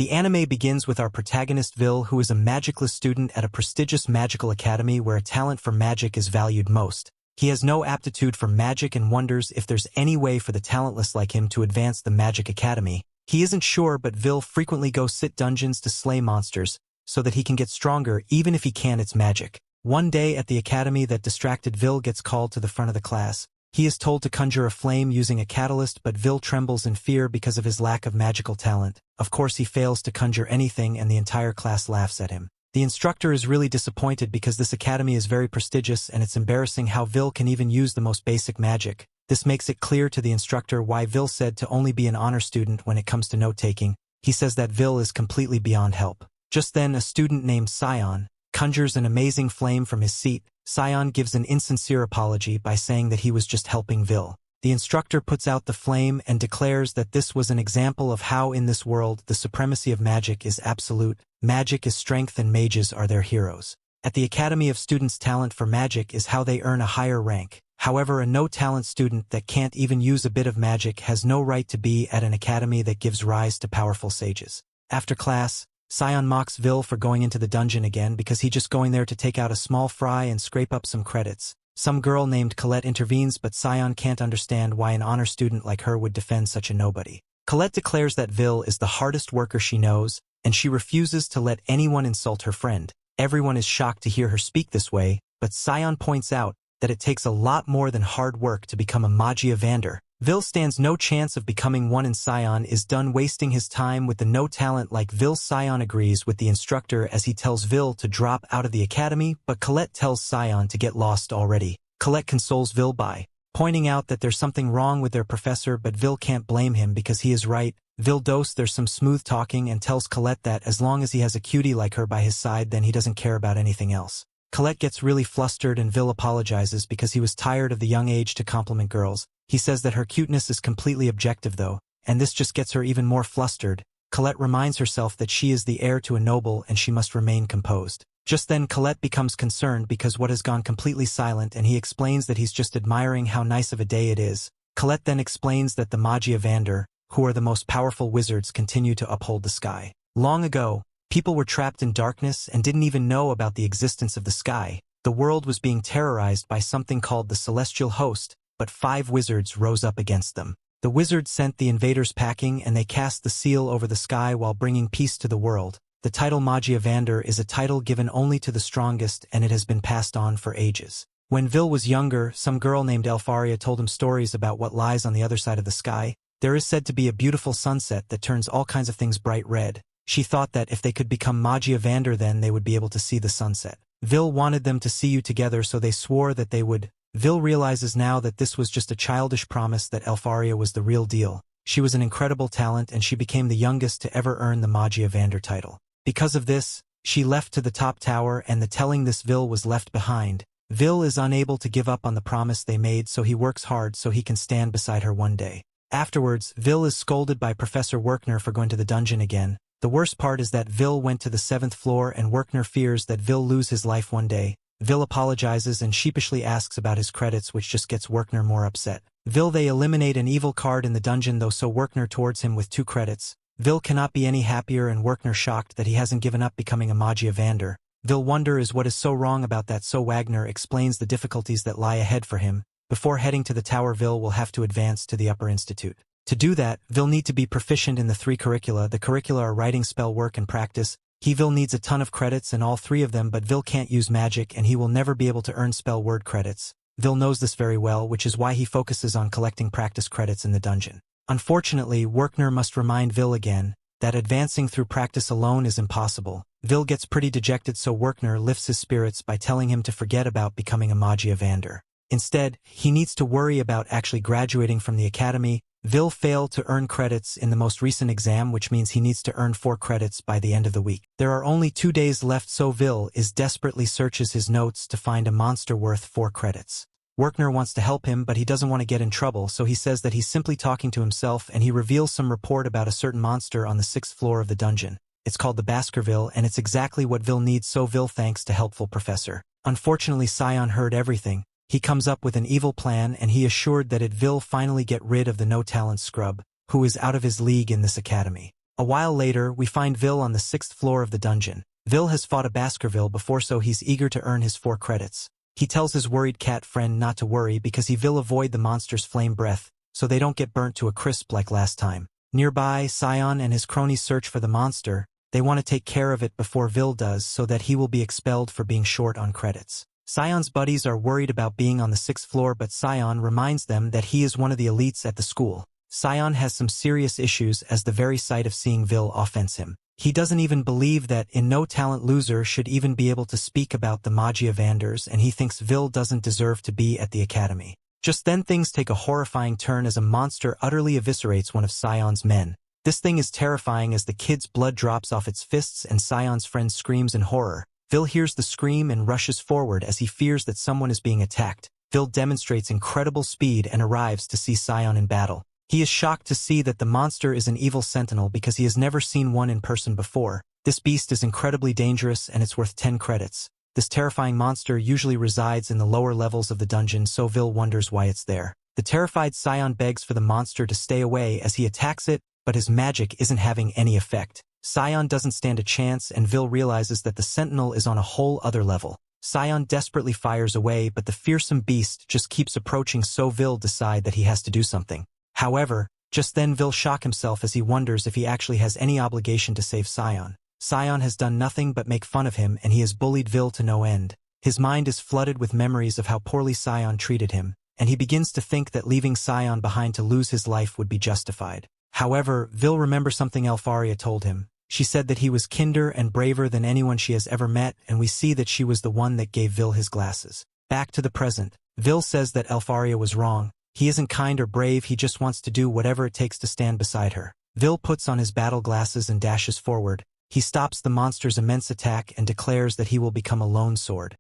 The anime begins with our protagonist Vil, who is a magicless student at a prestigious magical academy where a talent for magic is valued most. He has no aptitude for magic and wonders if there's any way for the talentless like him to advance the magic academy. He isn't sure, but Vil frequently goes sit dungeons to slay monsters so that he can get stronger even if he can't its magic. One day at the academy, that distracted Vil gets called to the front of the class. He is told to conjure a flame using a catalyst, but Vil trembles in fear because of his lack of magical talent. Of course, he fails to conjure anything and the entire class laughs at him. The instructor is really disappointed because this academy is very prestigious and it's embarrassing how Vil can even use the most basic magic. This makes it clear to the instructor why Vil said to only be an honor student when it comes to note-taking. He says that Vil is completely beyond help. Just then, a student named Sion conjures an amazing flame from his seat. Sion gives an insincere apology by saying that he was just helping Vil. The instructor puts out the flame and declares that this was an example of how in this world the supremacy of magic is absolute. Magic is strength and mages are their heroes. At the Academy of Students, talent for magic is how they earn a higher rank. However, a no-talent student that can't even use a bit of magic has no right to be at an academy that gives rise to powerful sages. After class, Sion mocks Vil for going into the dungeon again because he's just going there to take out a small fry and scrape up some credits. Some girl named Colette intervenes, but Sion can't understand why an honor student like her would defend such a nobody. Colette declares that Vil is the hardest worker she knows, and she refuses to let anyone insult her friend. Everyone is shocked to hear her speak this way, but Sion points out that it takes a lot more than hard work to become a Magia Vander. Vil stands no chance of becoming one, and Sion is done wasting his time with the no talent like Vil. Sion agrees with the instructor as he tells Vil to drop out of the academy, but Colette tells Sion to get lost already. Colette consoles Vil by pointing out that there's something wrong with their professor, but Vil can't blame him because he is right. Vil does there's some smooth talking and tells Colette that as long as he has a cutie like her by his side, then he doesn't care about anything else. Colette gets really flustered and Vil apologizes because he was tired of the young age to compliment girls. He says that her cuteness is completely objective though, and this just gets her even more flustered. Colette reminds herself that she is the heir to a noble and she must remain composed. Just then Colette becomes concerned because what has gone completely silent, and he explains that he's just admiring how nice of a day it is. Colette then explains that the Magia Vander, who are the most powerful wizards, continue to uphold the sky. Long ago, people were trapped in darkness and didn't even know about the existence of the sky. The world was being terrorized by something called the Celestial Host, but 5 wizards rose up against them. The wizards sent the invaders packing and they cast the seal over the sky while bringing peace to the world. The title Magia Vander is a title given only to the strongest, and it has been passed on for ages. When Vil was younger, some girl named Elfaria told him stories about what lies on the other side of the sky. There is said to be a beautiful sunset that turns all kinds of things bright red. She thought that if they could become Magia Vander, then they would be able to see the sunset. Vil wanted them to see you together, so they swore that they would. Vil realizes now that this was just a childish promise, that Elfaria was the real deal. She was an incredible talent and she became the youngest to ever earn the Magia Vander title. Because of this, she left to the top tower, and the telling this Vil was left behind. Vil is unable to give up on the promise they made, so he works hard so he can stand beside her one day. Afterwards, Vil is scolded by Professor Werkner for going to the dungeon again. The worst part is that Vil went to the 7th floor and Werkner fears that Vil lose his life one day. Vil apologizes and sheepishly asks about his credits, which just gets Werkner more upset. They eliminate an evil card in the dungeon though, so Werkner towards him with 2 credits. Vil cannot be any happier and Werkner shocked that he hasn't given up becoming a Magia Vander. Vil wonders what is so wrong about that, so Wagner explains the difficulties that lie ahead for him. Before heading to the tower, Vil will have to advance to the upper institute. To do that, Vil need to be proficient in the 3 curricula. The curricula are writing, spell work, and practice. Vil needs a ton of credits in all 3 of them, but Vil can't use magic and he will never be able to earn spell word credits. Vil knows this very well, which is why he focuses on collecting practice credits in the dungeon. Unfortunately, Werkner must remind Vil again that advancing through practice alone is impossible. Vil gets pretty dejected, so Werkner lifts his spirits by telling him to forget about becoming a Magia Vander. Instead, he needs to worry about actually graduating from the academy. Vil failed to earn credits in the most recent exam, which means he needs to earn 4 credits by the end of the week. There are only 2 days left, so Vil desperately searches his notes to find a monster worth 4 credits. Werkner wants to help him, but he doesn't want to get in trouble, so he says that he's simply talking to himself, and he reveals some report about a certain monster on the 6th floor of the dungeon. It's called the Baskerville, and it's exactly what Vil needs, so Vil thanks to helpful professor. Unfortunately, Sion heard everything. He comes up with an evil plan, and he assured that Vil finally get rid of the no-talent scrub, who is out of his league in this academy. A while later, we find Vil on the 6th floor of the dungeon. Vil has fought a Baskerville before, so he's eager to earn his 4 credits. He tells his worried cat friend not to worry because he will avoid the monster's flame breath, so they don't get burnt to a crisp like last time. Nearby, Scion and his cronies search for the monster. They want to take care of it before Vil does so that he will be expelled for being short on credits. Scion's buddies are worried about being on the 6th floor, but Scion reminds them that he is one of the elites at the school. Scion has some serious issues as the very sight of seeing Vil offends him. He doesn't even believe that a no-talent loser should even be able to speak about the Magia Vanders, and he thinks Vil doesn't deserve to be at the academy. Just then things take a horrifying turn as a monster utterly eviscerates one of Scion's men. This thing is terrifying as the kid's blood drops off its fists and Scion's friend screams in horror. Vil hears the scream and rushes forward as he fears that someone is being attacked. Vil demonstrates incredible speed and arrives to see Scion in battle. He is shocked to see that the monster is an evil sentinel because he has never seen one in person before. This beast is incredibly dangerous and it's worth 10 credits. This terrifying monster usually resides in the lower levels of the dungeon, so Vil wonders why it's there. The terrified Scion begs for the monster to stay away as he attacks it, but his magic isn't having any effect. Scion doesn't stand a chance and Vil realizes that the sentinel is on a whole other level. Scion desperately fires away, but the fearsome beast just keeps approaching, so Vil decides that he has to do something. However, just then Vil shocks himself as he wonders if he actually has any obligation to save Scion. Scion has done nothing but make fun of him and he has bullied Vil to no end. His mind is flooded with memories of how poorly Scion treated him, and he begins to think that leaving Scion behind to lose his life would be justified. However, Vil remembers something Elfaria told him. She said that he was kinder and braver than anyone she has ever met, and we see that she was the one that gave Vil his glasses. Back to the present. Vil says that Elfaria was wrong. He isn't kind or brave, he just wants to do whatever it takes to stand beside her. Vil puts on his battle glasses and dashes forward. He stops the monster's immense attack and declares that he will become a lone sword.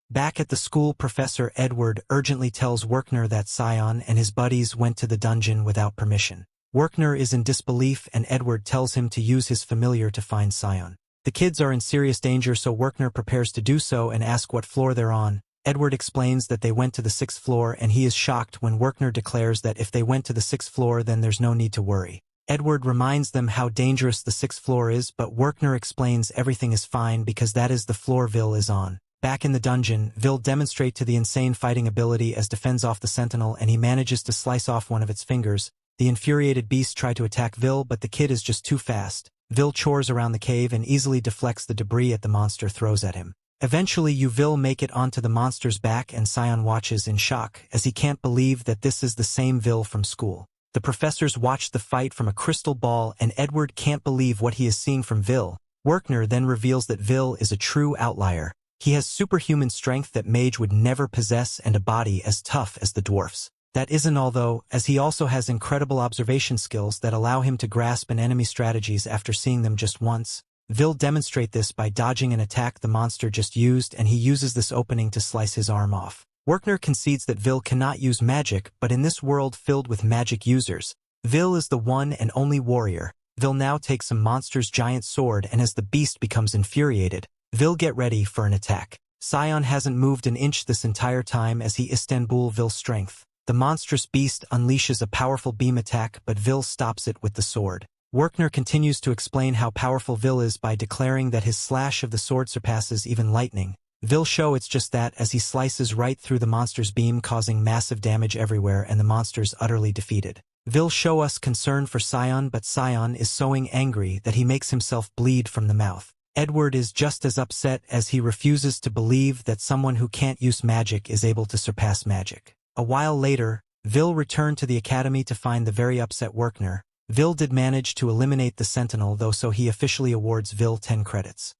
Back at the school, Professor Edward urgently tells Werkner that Scion and his buddies went to the dungeon without permission. Werkner is in disbelief and Edward tells him to use his familiar to find Scion. The kids are in serious danger, so Werkner prepares to do so and asks what floor they're on. Edward explains that they went to the 6th floor and he is shocked when Werkner declares that if they went to the 6th floor then there's no need to worry. Edward reminds them how dangerous the 6th floor is, but Werkner explains everything is fine because that is the floor Vil is on. Back in the dungeon, Vil demonstrates to the insane fighting ability as defends off the sentinel and he manages to slice off one of its fingers. The infuriated beast tries to attack Vil, but the kid is just too fast. Vil chores around the cave and easily deflects the debris the monster throws at him. Eventually, Vil make it onto the monster's back and Scion watches in shock as he can't believe that this is the same Vil from school. The professors watch the fight from a crystal ball and Edward can't believe what he is seeing from Vil. Werkner then reveals that Vil is a true outlier. He has superhuman strength that mage would never possess and a body as tough as the dwarfs. That isn't all though, as he also has incredible observation skills that allow him to grasp an enemy's strategies after seeing them just once. Vil demonstrates this by dodging an attack the monster just used, and he uses this opening to slice his arm off. Werkner concedes that Vil cannot use magic, but in this world filled with magic users, Vil is the one and only warrior. Vil now takes a monster's giant sword, and as the beast becomes infuriated, Vil get ready for an attack. Scion hasn't moved an inch this entire time as he Istanbul Vil's strength. The monstrous beast unleashes a powerful beam attack, but Vil stops it with the sword. Werkner continues to explain how powerful Vil is by declaring that his slash of the sword surpasses even lightning. Vil shows it's just that as he slices right through the monster's beam, causing massive damage everywhere, and the monster's utterly defeated. Vil shows us concern for Scion, but Scion is so angry that he makes himself bleed from the mouth. Edward is just as upset as he refuses to believe that someone who can't use magic is able to surpass magic. A while later, Vil returned to the academy to find the very upset Werkner. Vil did manage to eliminate the sentinel though, so he officially awards Vil 10 credits.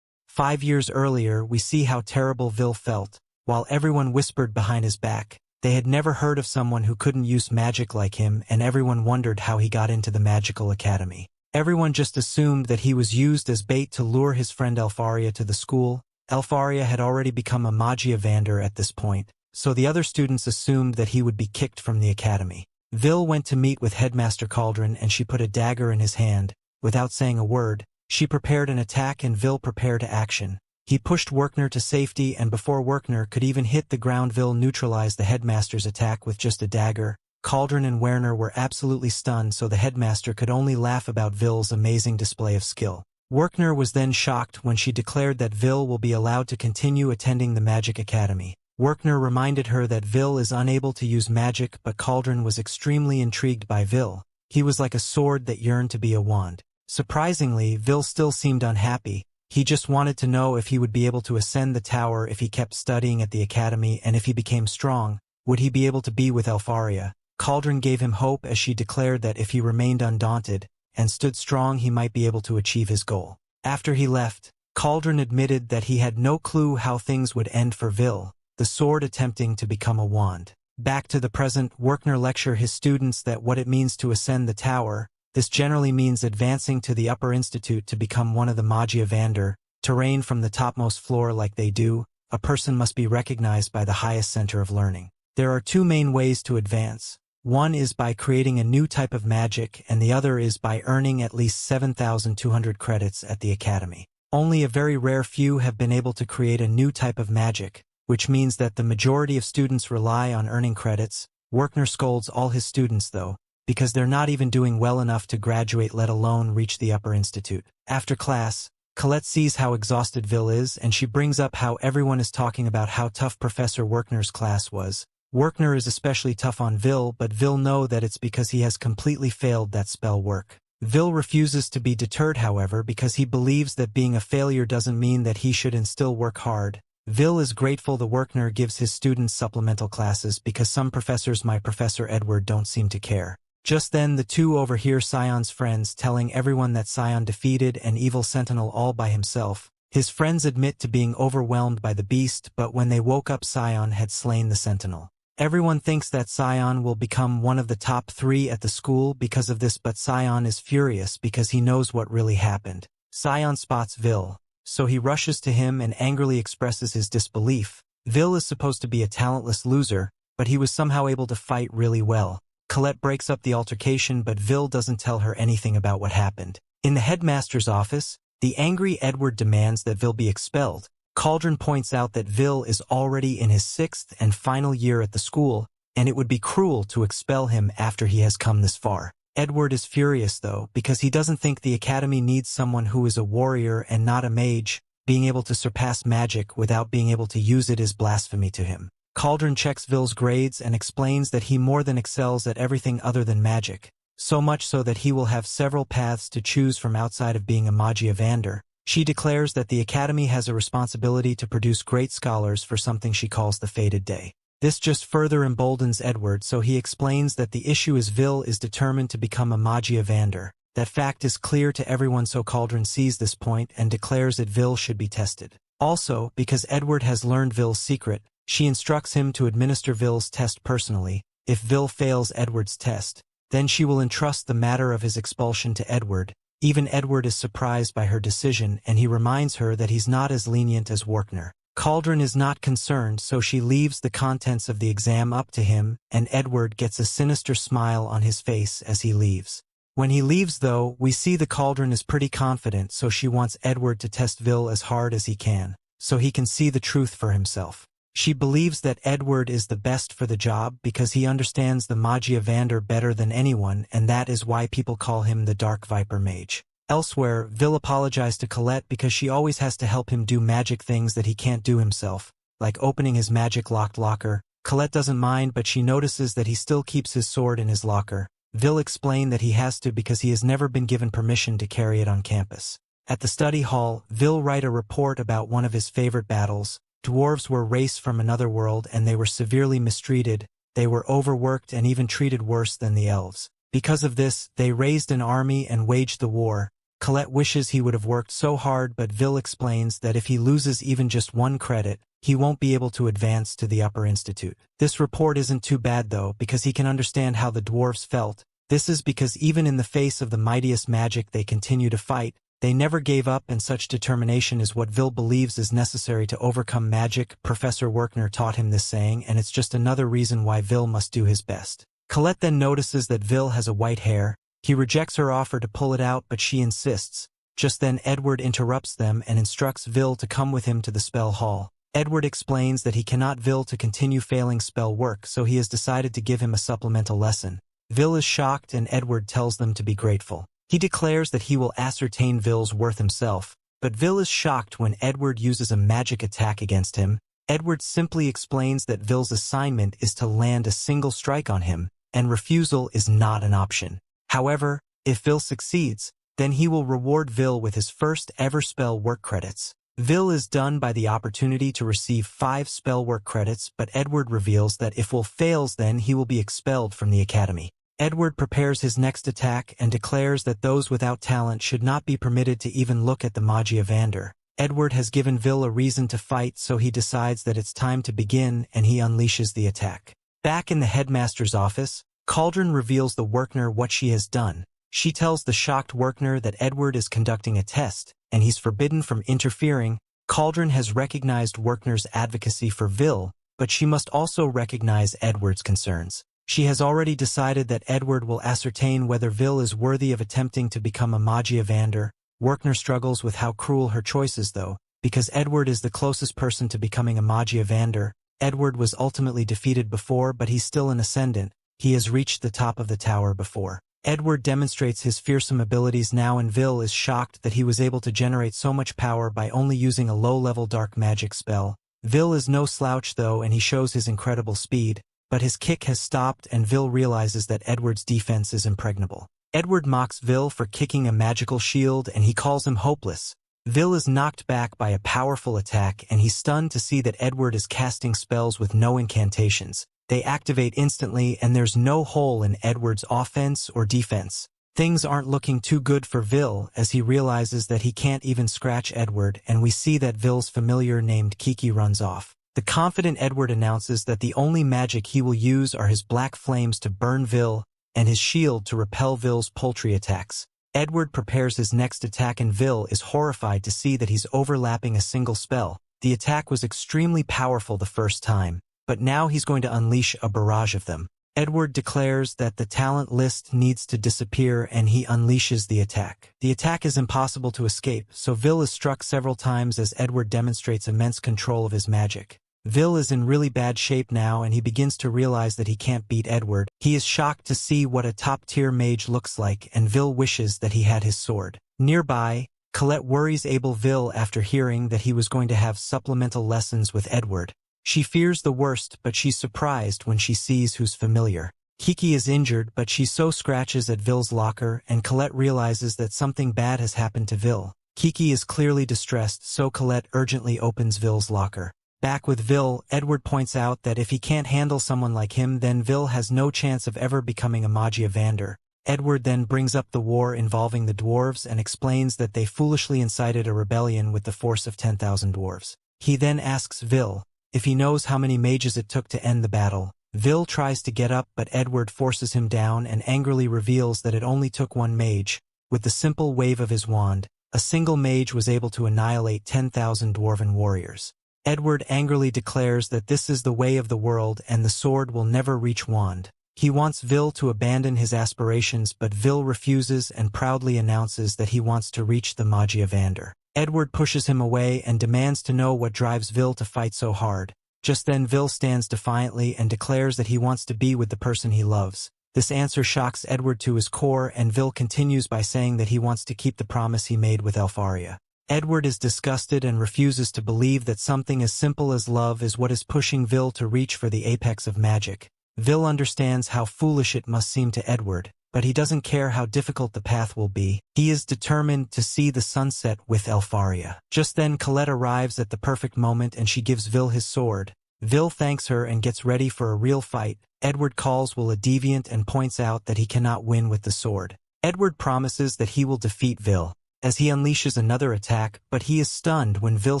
5 years earlier, we see how terrible Vil felt. While everyone whispered behind his back, they had never heard of someone who couldn't use magic like him, and everyone wondered how he got into the magical academy. Everyone just assumed that he was used as bait to lure his friend Elfaria to the school. Elfaria had already become a Magia Vander at this point, so the other students assumed that he would be kicked from the academy. Vil went to meet with Headmaster Cauldron and she put a dagger in his hand. Without saying a word, she prepared an attack and Vil prepared to action. He pushed Werkner to safety, and before Werkner could even hit the ground, Vil neutralized the Headmaster's attack with just a dagger, Cauldron and Werner were absolutely stunned, so the headmaster could only laugh about Vil's amazing display of skill. Werner was then shocked when she declared that Vil will be allowed to continue attending the Magic Academy. Werner reminded her that Vil is unable to use magic, but Cauldron was extremely intrigued by Vil. He was like a sword that yearned to be a wand. Surprisingly, Vil still seemed unhappy. He just wanted to know if he would be able to ascend the tower if he kept studying at the academy, and if he became strong, would he be able to be with Elfaria. Cauldron gave him hope as she declared that if he remained undaunted and stood strong, he might be able to achieve his goal. After he left, Cauldron admitted that he had no clue how things would end for Vil, the sword attempting to become a wand. Back to the present, Werner lectured his students that what it means to ascend the tower. This generally means advancing to the upper institute to become one of the Magia Vander. To reign from the topmost floor like they do, a person must be recognized by the highest center of learning. There are two main ways to advance. One is by creating a new type of magic, and the other is by earning at least 7,200 credits at the academy. Only a very rare few have been able to create a new type of magic, which means that the majority of students rely on earning credits. Werner scolds all his students, though, because they're not even doing well enough to graduate, let alone reach the upper institute. After class, Colette sees how exhausted Vil is, and she brings up how everyone is talking about how tough Professor Werner's class was. Werner is especially tough on Vil, but Vil knows that it's because he has completely failed that spell work. Vil refuses to be deterred, however, because he believes that being a failure doesn't mean that he should and still work hard. Vil is grateful the Werner gives his students supplemental classes because some professors, my Professor Edward, don't seem to care. Just then the two overhear Sion's friends telling everyone that Sion defeated an evil sentinel all by himself. His friends admit to being overwhelmed by the beast, but when they woke up, Sion had slain the sentinel. Everyone thinks that Sion will become one of the top 3 at the school because of this, but Sion is furious because he knows what really happened. Sion spots Vil, so he rushes to him and angrily expresses his disbelief. Vil is supposed to be a talentless loser, but he was somehow able to fight really well. Colette breaks up the altercation, but Vil doesn't tell her anything about what happened. In the headmaster's office, the angry Edward demands that Vil be expelled. Cauldron points out that Vil is already in his 6th and final year at the school, and it would be cruel to expel him after he has come this far. Edward is furious, though, because he doesn't think the academy needs someone who is a warrior and not a mage. Being able to surpass magic without being able to use it is blasphemy to him. Cauldron checks Vil's grades and explains that he more than excels at everything other than magic, so much so that he will have several paths to choose from outside of being a Magia Vander. She declares that the academy has a responsibility to produce great scholars for something she calls the fated day. This just further emboldens Edward, so he explains that the issue is Vil is determined to become a Magia Vander. That fact is clear to everyone, so Cauldron sees this point and declares that Vil should be tested. Also, because Edward has learned Vil's secret, she instructs him to administer Vil's test personally. If Vil fails Edward's test, then she will entrust the matter of his expulsion to Edward. Even Edward is surprised by her decision, and he reminds her that he's not as lenient as Werner. Cauldron is not concerned, so she leaves the contents of the exam up to him, and Edward gets a sinister smile on his face as he leaves. When he leaves, though, we see the Cauldron is pretty confident, so she wants Edward to test Vil as hard as he can, so he can see the truth for himself. She believes that Edward is the best for the job because he understands the Magia Vander better than anyone, and that is why people call him the Dark Viper Mage. Elsewhere, Vil apologized to Colette because she always has to help him do magic things that he can't do himself, like opening his magic locked locker. Colette doesn't mind, but she notices that he still keeps his sword in his locker. Vil explained that he has to because he has never been given permission to carry it on campus. At the study hall, Vil writes a report about one of his favorite battles. Dwarves were raised from another world, and they were severely mistreated. They were overworked and even treated worse than the elves. Because of this, they raised an army and waged the war. Colette wishes he would have worked so hard, but Vil explains that if he loses even just 1 credit, he won't be able to advance to the upper institute. This report isn't too bad, though, because he can understand how the dwarves felt. This is because even in the face of the mightiest magic, they continue to fight. They never gave up, and such determination is what Vil believes is necessary to overcome magic. Professor Werner taught him this saying, and it's just another reason why Vil must do his best. Colette then notices that Vil has a white hair. He rejects her offer to pull it out, but she insists. Just then Edward interrupts them and instructs Vil to come with him to the spell hall. Edward explains that he cannot Vil to continue failing spell work, so he has decided to give him a supplemental lesson. Vil is shocked and Edward tells them to be grateful. He declares that he will ascertain Vil's worth himself, but Vil is shocked when Edward uses a magic attack against him. Edward simply explains that Vil's assignment is to land a single strike on him, and refusal is not an option. However, if Vil succeeds, then he will reward Vil with his first ever spell work credits. Vil is done by the opportunity to receive 5 spell work credits, but Edward reveals that if Vil fails, then he will be expelled from the academy. Edward prepares his next attack and declares that those without talent should not be permitted to even look at the Magia Vander. Edward has given Vil a reason to fight, so he decides that it's time to begin and he unleashes the attack. Back in the headmaster's office, Cauldron reveals the Workner what she has done. She tells the shocked Workner that Edward is conducting a test, and he's forbidden from interfering. Cauldron has recognized Workner's advocacy for Vil, but she must also recognize Edward's concerns. She has already decided that Edward will ascertain whether Vil is worthy of attempting to become a Magia Vander. Workner struggles with how cruel her choice is though, because Edward is the closest person to becoming a Magia Vander. Edward was ultimately defeated before, but he's still an ascendant. He has reached the top of the tower before. Edward demonstrates his fearsome abilities now, and Vil is shocked that he was able to generate so much power by only using a low-level dark magic spell. Vil is no slouch though, and he shows his incredible speed, but his kick has stopped and Vil realizes that Edward's defense is impregnable. Edward mocks Vil for kicking a magical shield and he calls him hopeless. Vil is knocked back by a powerful attack and he's stunned to see that Edward is casting spells with no incantations. They activate instantly and there's no hole in Edward's offense or defense. Things aren't looking too good for Vil as he realizes that he can't even scratch Edward, and we see that Vil's familiar named Kiki runs off. The confident Edward announces that the only magic he will use are his black flames to burn Vil and his shield to repel Vil's poultry attacks. Edward prepares his next attack and Vil is horrified to see that he's overlapping a single spell. The attack was extremely powerful the first time, but now he's going to unleash a barrage of them. Edward declares that the talent list needs to disappear and he unleashes the attack. The attack is impossible to escape, so Vil is struck several times as Edward demonstrates immense control of his magic. Vil is in really bad shape now and he begins to realize that he can't beat Edward. He is shocked to see what a top-tier mage looks like and Vil wishes that he had his sword. Nearby, Colette worries Vil after hearing that he was going to have supplemental lessons with Edward. She fears the worst, but she's surprised when she sees who's familiar. Kiki is injured, but she so scratches at Vil's locker and Colette realizes that something bad has happened to Vil. Kiki is clearly distressed, so Colette urgently opens Vil's locker. Back with Vil, Edward points out that if he can't handle someone like him, then Vil has no chance of ever becoming a Magia Vander. Edward then brings up the war involving the dwarves and explains that they foolishly incited a rebellion with the force of 10,000 dwarves. He then asks Vil if he knows how many mages it took to end the battle. Vil tries to get up, but Edward forces him down and angrily reveals that it only took one mage. With the simple wave of his wand, a single mage was able to annihilate 10,000 dwarven warriors. Edward angrily declares that this is the way of the world and the sword will never reach wand. He wants Vil to abandon his aspirations, but Vil refuses and proudly announces that he wants to reach the Magia Vander. Edward pushes him away and demands to know what drives Vil to fight so hard. Just then Vil stands defiantly and declares that he wants to be with the person he loves. This answer shocks Edward to his core and Vil continues by saying that he wants to keep the promise he made with Elfaria. Edward is disgusted and refuses to believe that something as simple as love is what is pushing Vil to reach for the apex of magic. Vil understands how foolish it must seem to Edward, but he doesn't care how difficult the path will be. He is determined to see the sunset with Elfaria. Just then Colette arrives at the perfect moment and she gives Vil his sword. Vil thanks her and gets ready for a real fight. Edward calls Vil a deviant and points out that he cannot win with the sword. Edward promises that he will defeat Vil as he unleashes another attack, but he is stunned when Vil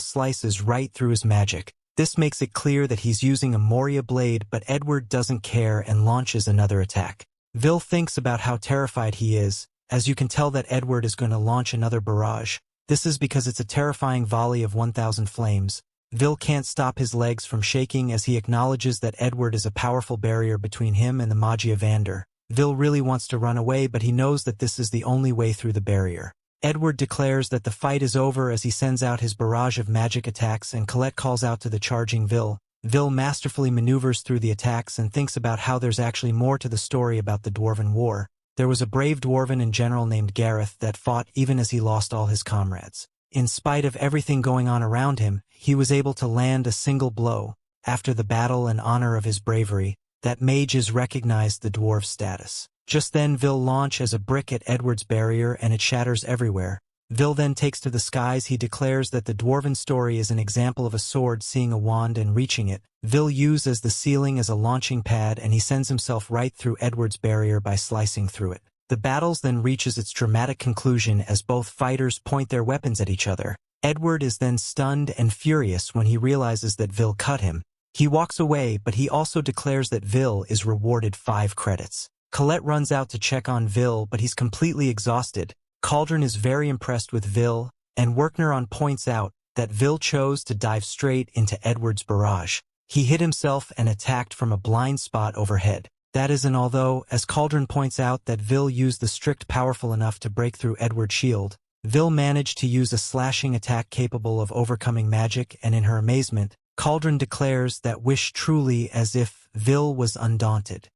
slices right through his magic. This makes it clear that he's using a Moria blade, but Edward doesn't care and launches another attack. Vil thinks about how terrified he is, as you can tell that Edward is going to launch another barrage. This is because it's a terrifying volley of 1,000 flames. Vil can't stop his legs from shaking as he acknowledges that Edward is a powerful barrier between him and the Magia Vander. Vil really wants to run away, but he knows that this is the only way through the barrier. Edward declares that the fight is over as he sends out his barrage of magic attacks, and Colette calls out to the charging Vil. Vil masterfully maneuvers through the attacks and thinks about how there's actually more to the story about the Dwarven War. There was a brave Dwarven in general named Gareth that fought even as he lost all his comrades. In spite of everything going on around him, he was able to land a single blow. After the battle and honor of his bravery, that mage is recognized the dwarf status. Just then Vil launches a brick at Edward's barrier and it shatters everywhere. Vil then takes to the skies. He declares that the dwarven story is an example of a sword seeing a wand and reaching it. Vil uses the ceiling as a launching pad and he sends himself right through Edward's barrier by slicing through it. The battles then reaches its dramatic conclusion as both fighters point their weapons at each other. Edward is then stunned and furious when he realizes that Vil cut him. He walks away, but he also declares that Vil is rewarded 5 credits. Colette runs out to check on Vil, but he's completely exhausted. Cauldron is very impressed with Vil, and Werkner points out that Vil chose to dive straight into Edward's barrage. He hit himself and attacked from a blind spot overhead. That is an although, as Cauldron points out that Vil used the strict powerful enough to break through Edward's shield. Vil managed to use a slashing attack capable of overcoming magic, and in her amazement, Cauldron declares that wish truly as if Vil was undaunted.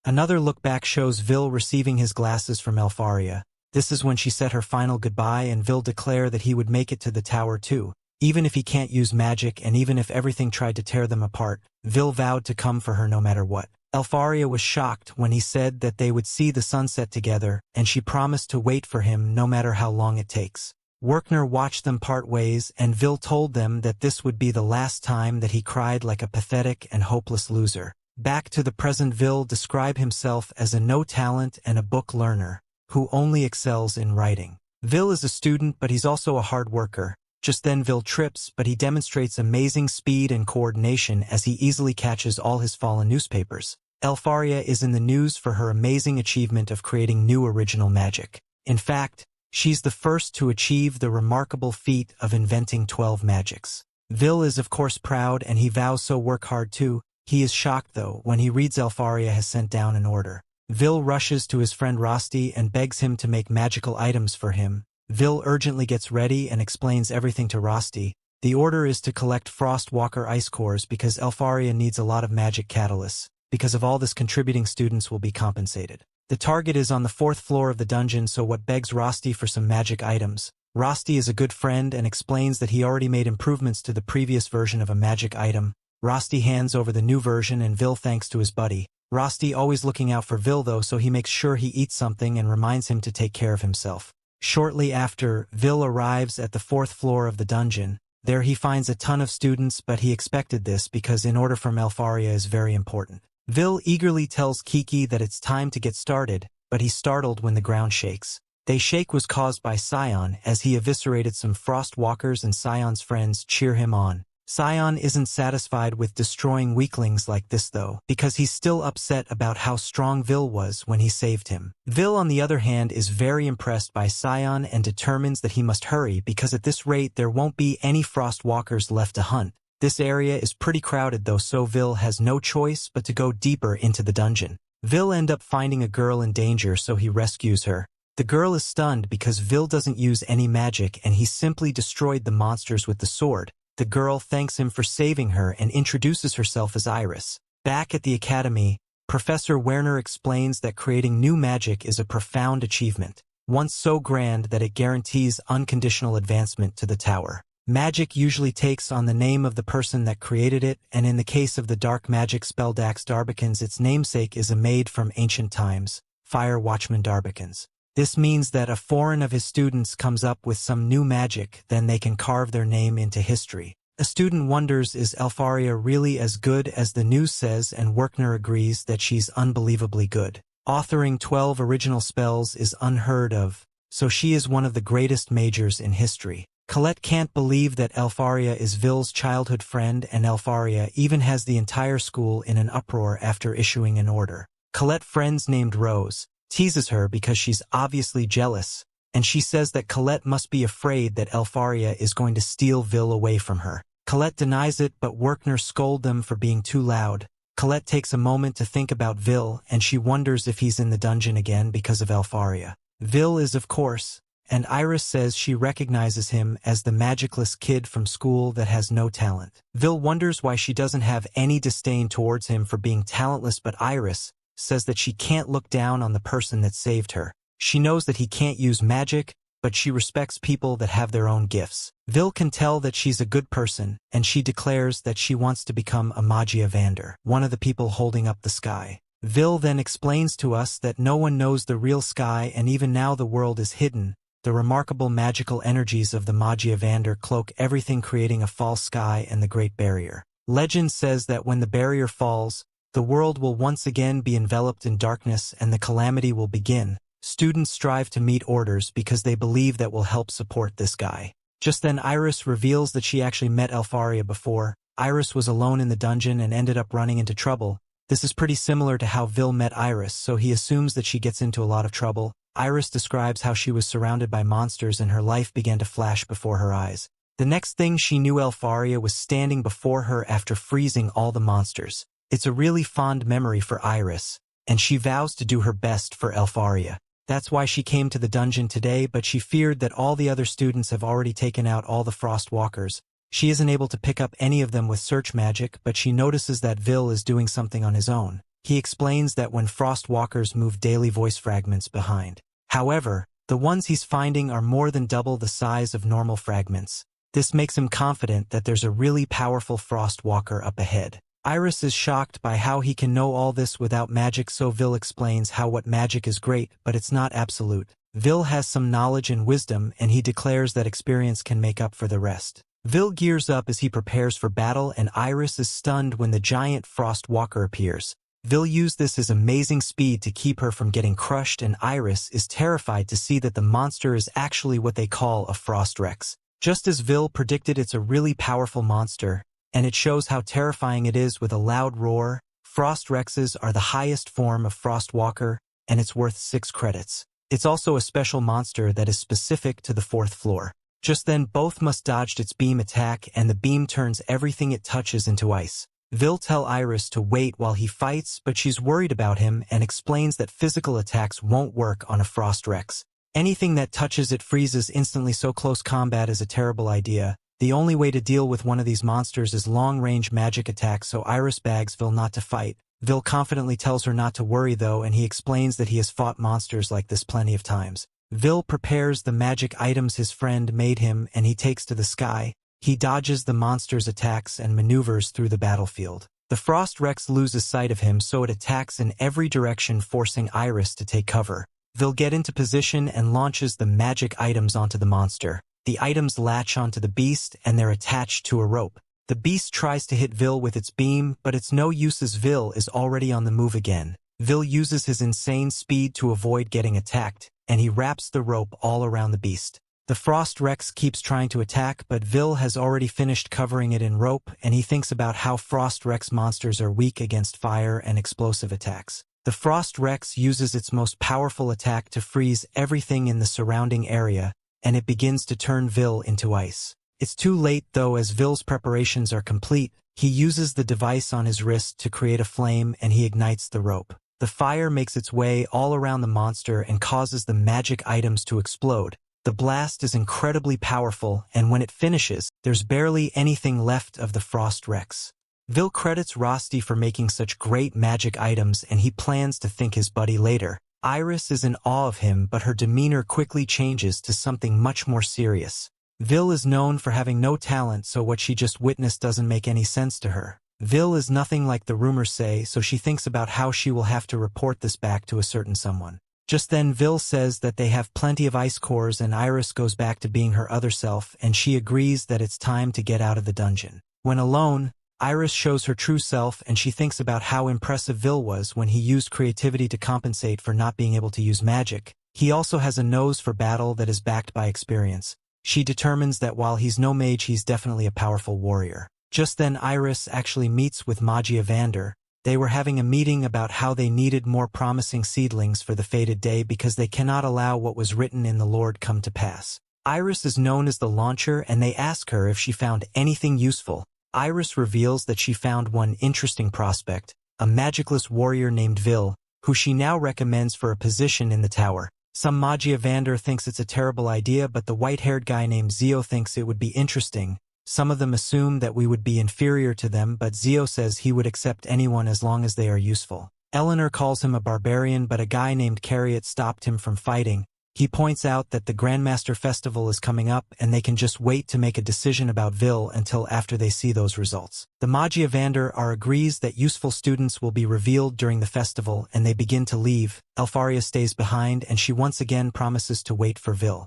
Another look back shows Vil receiving his glasses from Elfaria. This is when she said her final goodbye, and Vil declared that he would make it to the tower too. Even if he can't use magic and even if everything tried to tear them apart, Vil vowed to come for her no matter what. Elfaria was shocked when he said that they would see the sunset together, and she promised to wait for him no matter how long it takes. Werkner watched them part ways, and Vil told them that this would be the last time that he cried like a pathetic and hopeless loser. Back to the present, Vil described himself as a no-talent and a book learner, who only excels in writing. Vil is a student, but he's also a hard worker. Just then Vil trips, but he demonstrates amazing speed and coordination as he easily catches all his fallen newspapers. Elfaria is in the news for her amazing achievement of creating new original magic. In fact, she's the first to achieve the remarkable feat of inventing 12 magics. Vil is of course proud, and he vows to work hard too. He is shocked, though, when he reads Elfaria has sent down an order. Vil rushes to his friend Rosti and begs him to make magical items for him. Vil urgently gets ready and explains everything to Rosti. The order is to collect Frostwalker ice cores because Elfaria needs a lot of magic catalysts. Because of all this, contributing students will be compensated. The target is on the 4th floor of the dungeon, so what begs Rosti for some magic items. Rosti is a good friend and explains that he already made improvements to the previous version of a magic item. Rosti hands over the new version and Vil thanks to his buddy. Rosti always looking out for Vil though, so he makes sure he eats something and reminds him to take care of himself. Shortly after, Vil arrives at the 4th floor of the dungeon. There he finds a ton of students, but he expected this because in order from Elfaria is very important. Vil eagerly tells Kiki that it's time to get started, but he's startled when the ground shakes. They shake was caused by Scion as he eviscerated some Frostwalkers, and Scion's friends cheer him on. Scion isn't satisfied with destroying weaklings like this though, because he's still upset about how strong Vil was when he saved him. Vil on the other hand is very impressed by Scion and determines that he must hurry because at this rate there won't be any Frostwalkers left to hunt. This area is pretty crowded though, so Vil has no choice but to go deeper into the dungeon. Vil ends up finding a girl in danger, so he rescues her. The girl is stunned because Vil doesn't use any magic and he simply destroyed the monsters with the sword. The girl thanks him for saving her and introduces herself as Iris. Back at the academy, Professor Werner explains that creating new magic is a profound achievement, one so grand that it guarantees unconditional advancement to the tower. Magic usually takes on the name of the person that created it, and in the case of the dark magic spell Dax Darbicans, its namesake is a maid from ancient times, Fire Watchman Darbicans. This means that a foreign of his students comes up with some new magic, then they can carve their name into history. A student wonders, is Elfaria really as good as the news says, and Werkner agrees that she's unbelievably good. Authoring 12 original spells is unheard of, so she is one of the greatest magers in history. Colette can't believe that Elfaria is Vil's childhood friend, and Elfaria even has the entire school in an uproar after issuing an order. Colette's friends named Rose teases her because she's obviously jealous, and she says that Colette must be afraid that Elfaria is going to steal Vil away from her. Colette denies it, but Werkner scolds them for being too loud. Colette takes a moment to think about Vil, and she wonders if he's in the dungeon again because of Elfaria. Vil is, of course, and Iris says she recognizes him as the magicless kid from school that has no talent. Vil wonders why she doesn't have any disdain towards him for being talentless, but Iris says that she can't look down on the person that saved her. She knows that he can't use magic, but she respects people that have their own gifts. Vil can tell that she's a good person, and she declares that she wants to become a Magia Vander, one of the people holding up the sky. Vil then explains to us that no one knows the real sky, and even now the world is hidden. The remarkable magical energies of the Magia Vander cloak everything, creating a false sky and the Great Barrier. Legend says that when the barrier falls, the world will once again be enveloped in darkness and the calamity will begin. Students strive to meet orders because they believe that will help support this guy. Just then Iris reveals that she actually met Elfaria before. Iris was alone in the dungeon and ended up running into trouble. This is pretty similar to how Vil met Iris, so he assumes that she gets into a lot of trouble. Iris describes how she was surrounded by monsters and her life began to flash before her eyes. The next thing she knew, Elfaria was standing before her after freezing all the monsters. It's a really fond memory for Iris, and she vows to do her best for Elfaria. That's why she came to the dungeon today, but she feared that all the other students have already taken out all the frost walkers. She isn't able to pick up any of them with search magic, but she notices that Vil is doing something on his own. He explains that when frost walkers move daily voice fragments behind. However, the ones he's finding are more than double the size of normal fragments. This makes him confident that there's a really powerful frost walker up ahead. Iris is shocked by how he can know all this without magic, so Vil explains how what magic is great, but it's not absolute. Vil has some knowledge and wisdom, and he declares that experience can make up for the rest. Vil gears up as he prepares for battle, and Iris is stunned when the giant frost walker appears. Vil used this as amazing speed to keep her from getting crushed, and Iris is terrified to see that the monster is actually what they call a frost rex. Just as Vil predicted, it's a really powerful monster, and it shows how terrifying it is with a loud roar. Frost rexes are the highest form of frost walker, and it's worth 6 credits. It's also a special monster that is specific to the 4th floor. Just then both must dodge its beam attack, and the beam turns everything it touches into ice. Vil tells Iris to wait while he fights, but she's worried about him and explains that physical attacks won't work on a frost rex. Anything that touches it freezes instantly, so close combat is a terrible idea. The only way to deal with one of these monsters is long-range magic attacks, so Iris begs Vil not to fight. Vil confidently tells her not to worry though, and he explains that he has fought monsters like this plenty of times. Vil prepares the magic items his friend made him, and he takes to the sky. He dodges the monster's attacks and maneuvers through the battlefield. The frost rex loses sight of him, so it attacks in every direction, forcing Iris to take cover. Vil gets into position and launches the magic items onto the monster. The items latch onto the beast, and they're attached to a rope. The beast tries to hit Vil with its beam, but it's no use as Vil is already on the move again. Vil uses his insane speed to avoid getting attacked, and he wraps the rope all around the beast. The frost rex keeps trying to attack, but Vil has already finished covering it in rope, and he thinks about how frost rex monsters are weak against fire and explosive attacks. The frost rex uses its most powerful attack to freeze everything in the surrounding area, and it begins to turn Vil into ice. It's too late though, as Vil's preparations are complete. He uses the device on his wrist to create a flame, and he ignites the rope. The fire makes its way all around the monster and causes the magic items to explode. The blast is incredibly powerful, and when it finishes, there's barely anything left of the frost rex. Vil credits Rosti for making such great magic items, and he plans to thank his buddy later. Iris is in awe of him, but her demeanor quickly changes to something much more serious. Vil is known for having no talent, so what she just witnessed doesn't make any sense to her. Vil is nothing like the rumors say, so she thinks about how she will have to report this back to a certain someone. Just then Vil says that they have plenty of ice cores, and Iris goes back to being her other self, and she agrees that it's time to get out of the dungeon. When alone, Iris shows her true self, and she thinks about how impressive Vil was when he used creativity to compensate for not being able to use magic. He also has a nose for battle that is backed by experience. She determines that while he's no mage, he's definitely a powerful warrior. Just then Iris actually meets with Magia Vander. They were having a meeting about how they needed more promising seedlings for the fated day because they cannot allow what was written in the Lord come to pass. Iris is known as the launcher, and they ask her if she found anything useful. Iris reveals that she found one interesting prospect, a magicless warrior named Vil, who she now recommends for a position in the tower. Some Magia Vander thinks it's a terrible idea, but the white-haired guy named Zio thinks it would be interesting. Some of them assume that we would be inferior to them, but Zio says he would accept anyone as long as they are useful. Eleanor calls him a barbarian, but a guy named Cariot stopped him from fighting. He points out that the Grandmaster Festival is coming up and they can just wait to make a decision about Vil until after they see those results. The Magia Vander agrees that useful students will be revealed during the festival and they begin to leave. Elfaria stays behind and she once again promises to wait for Vil.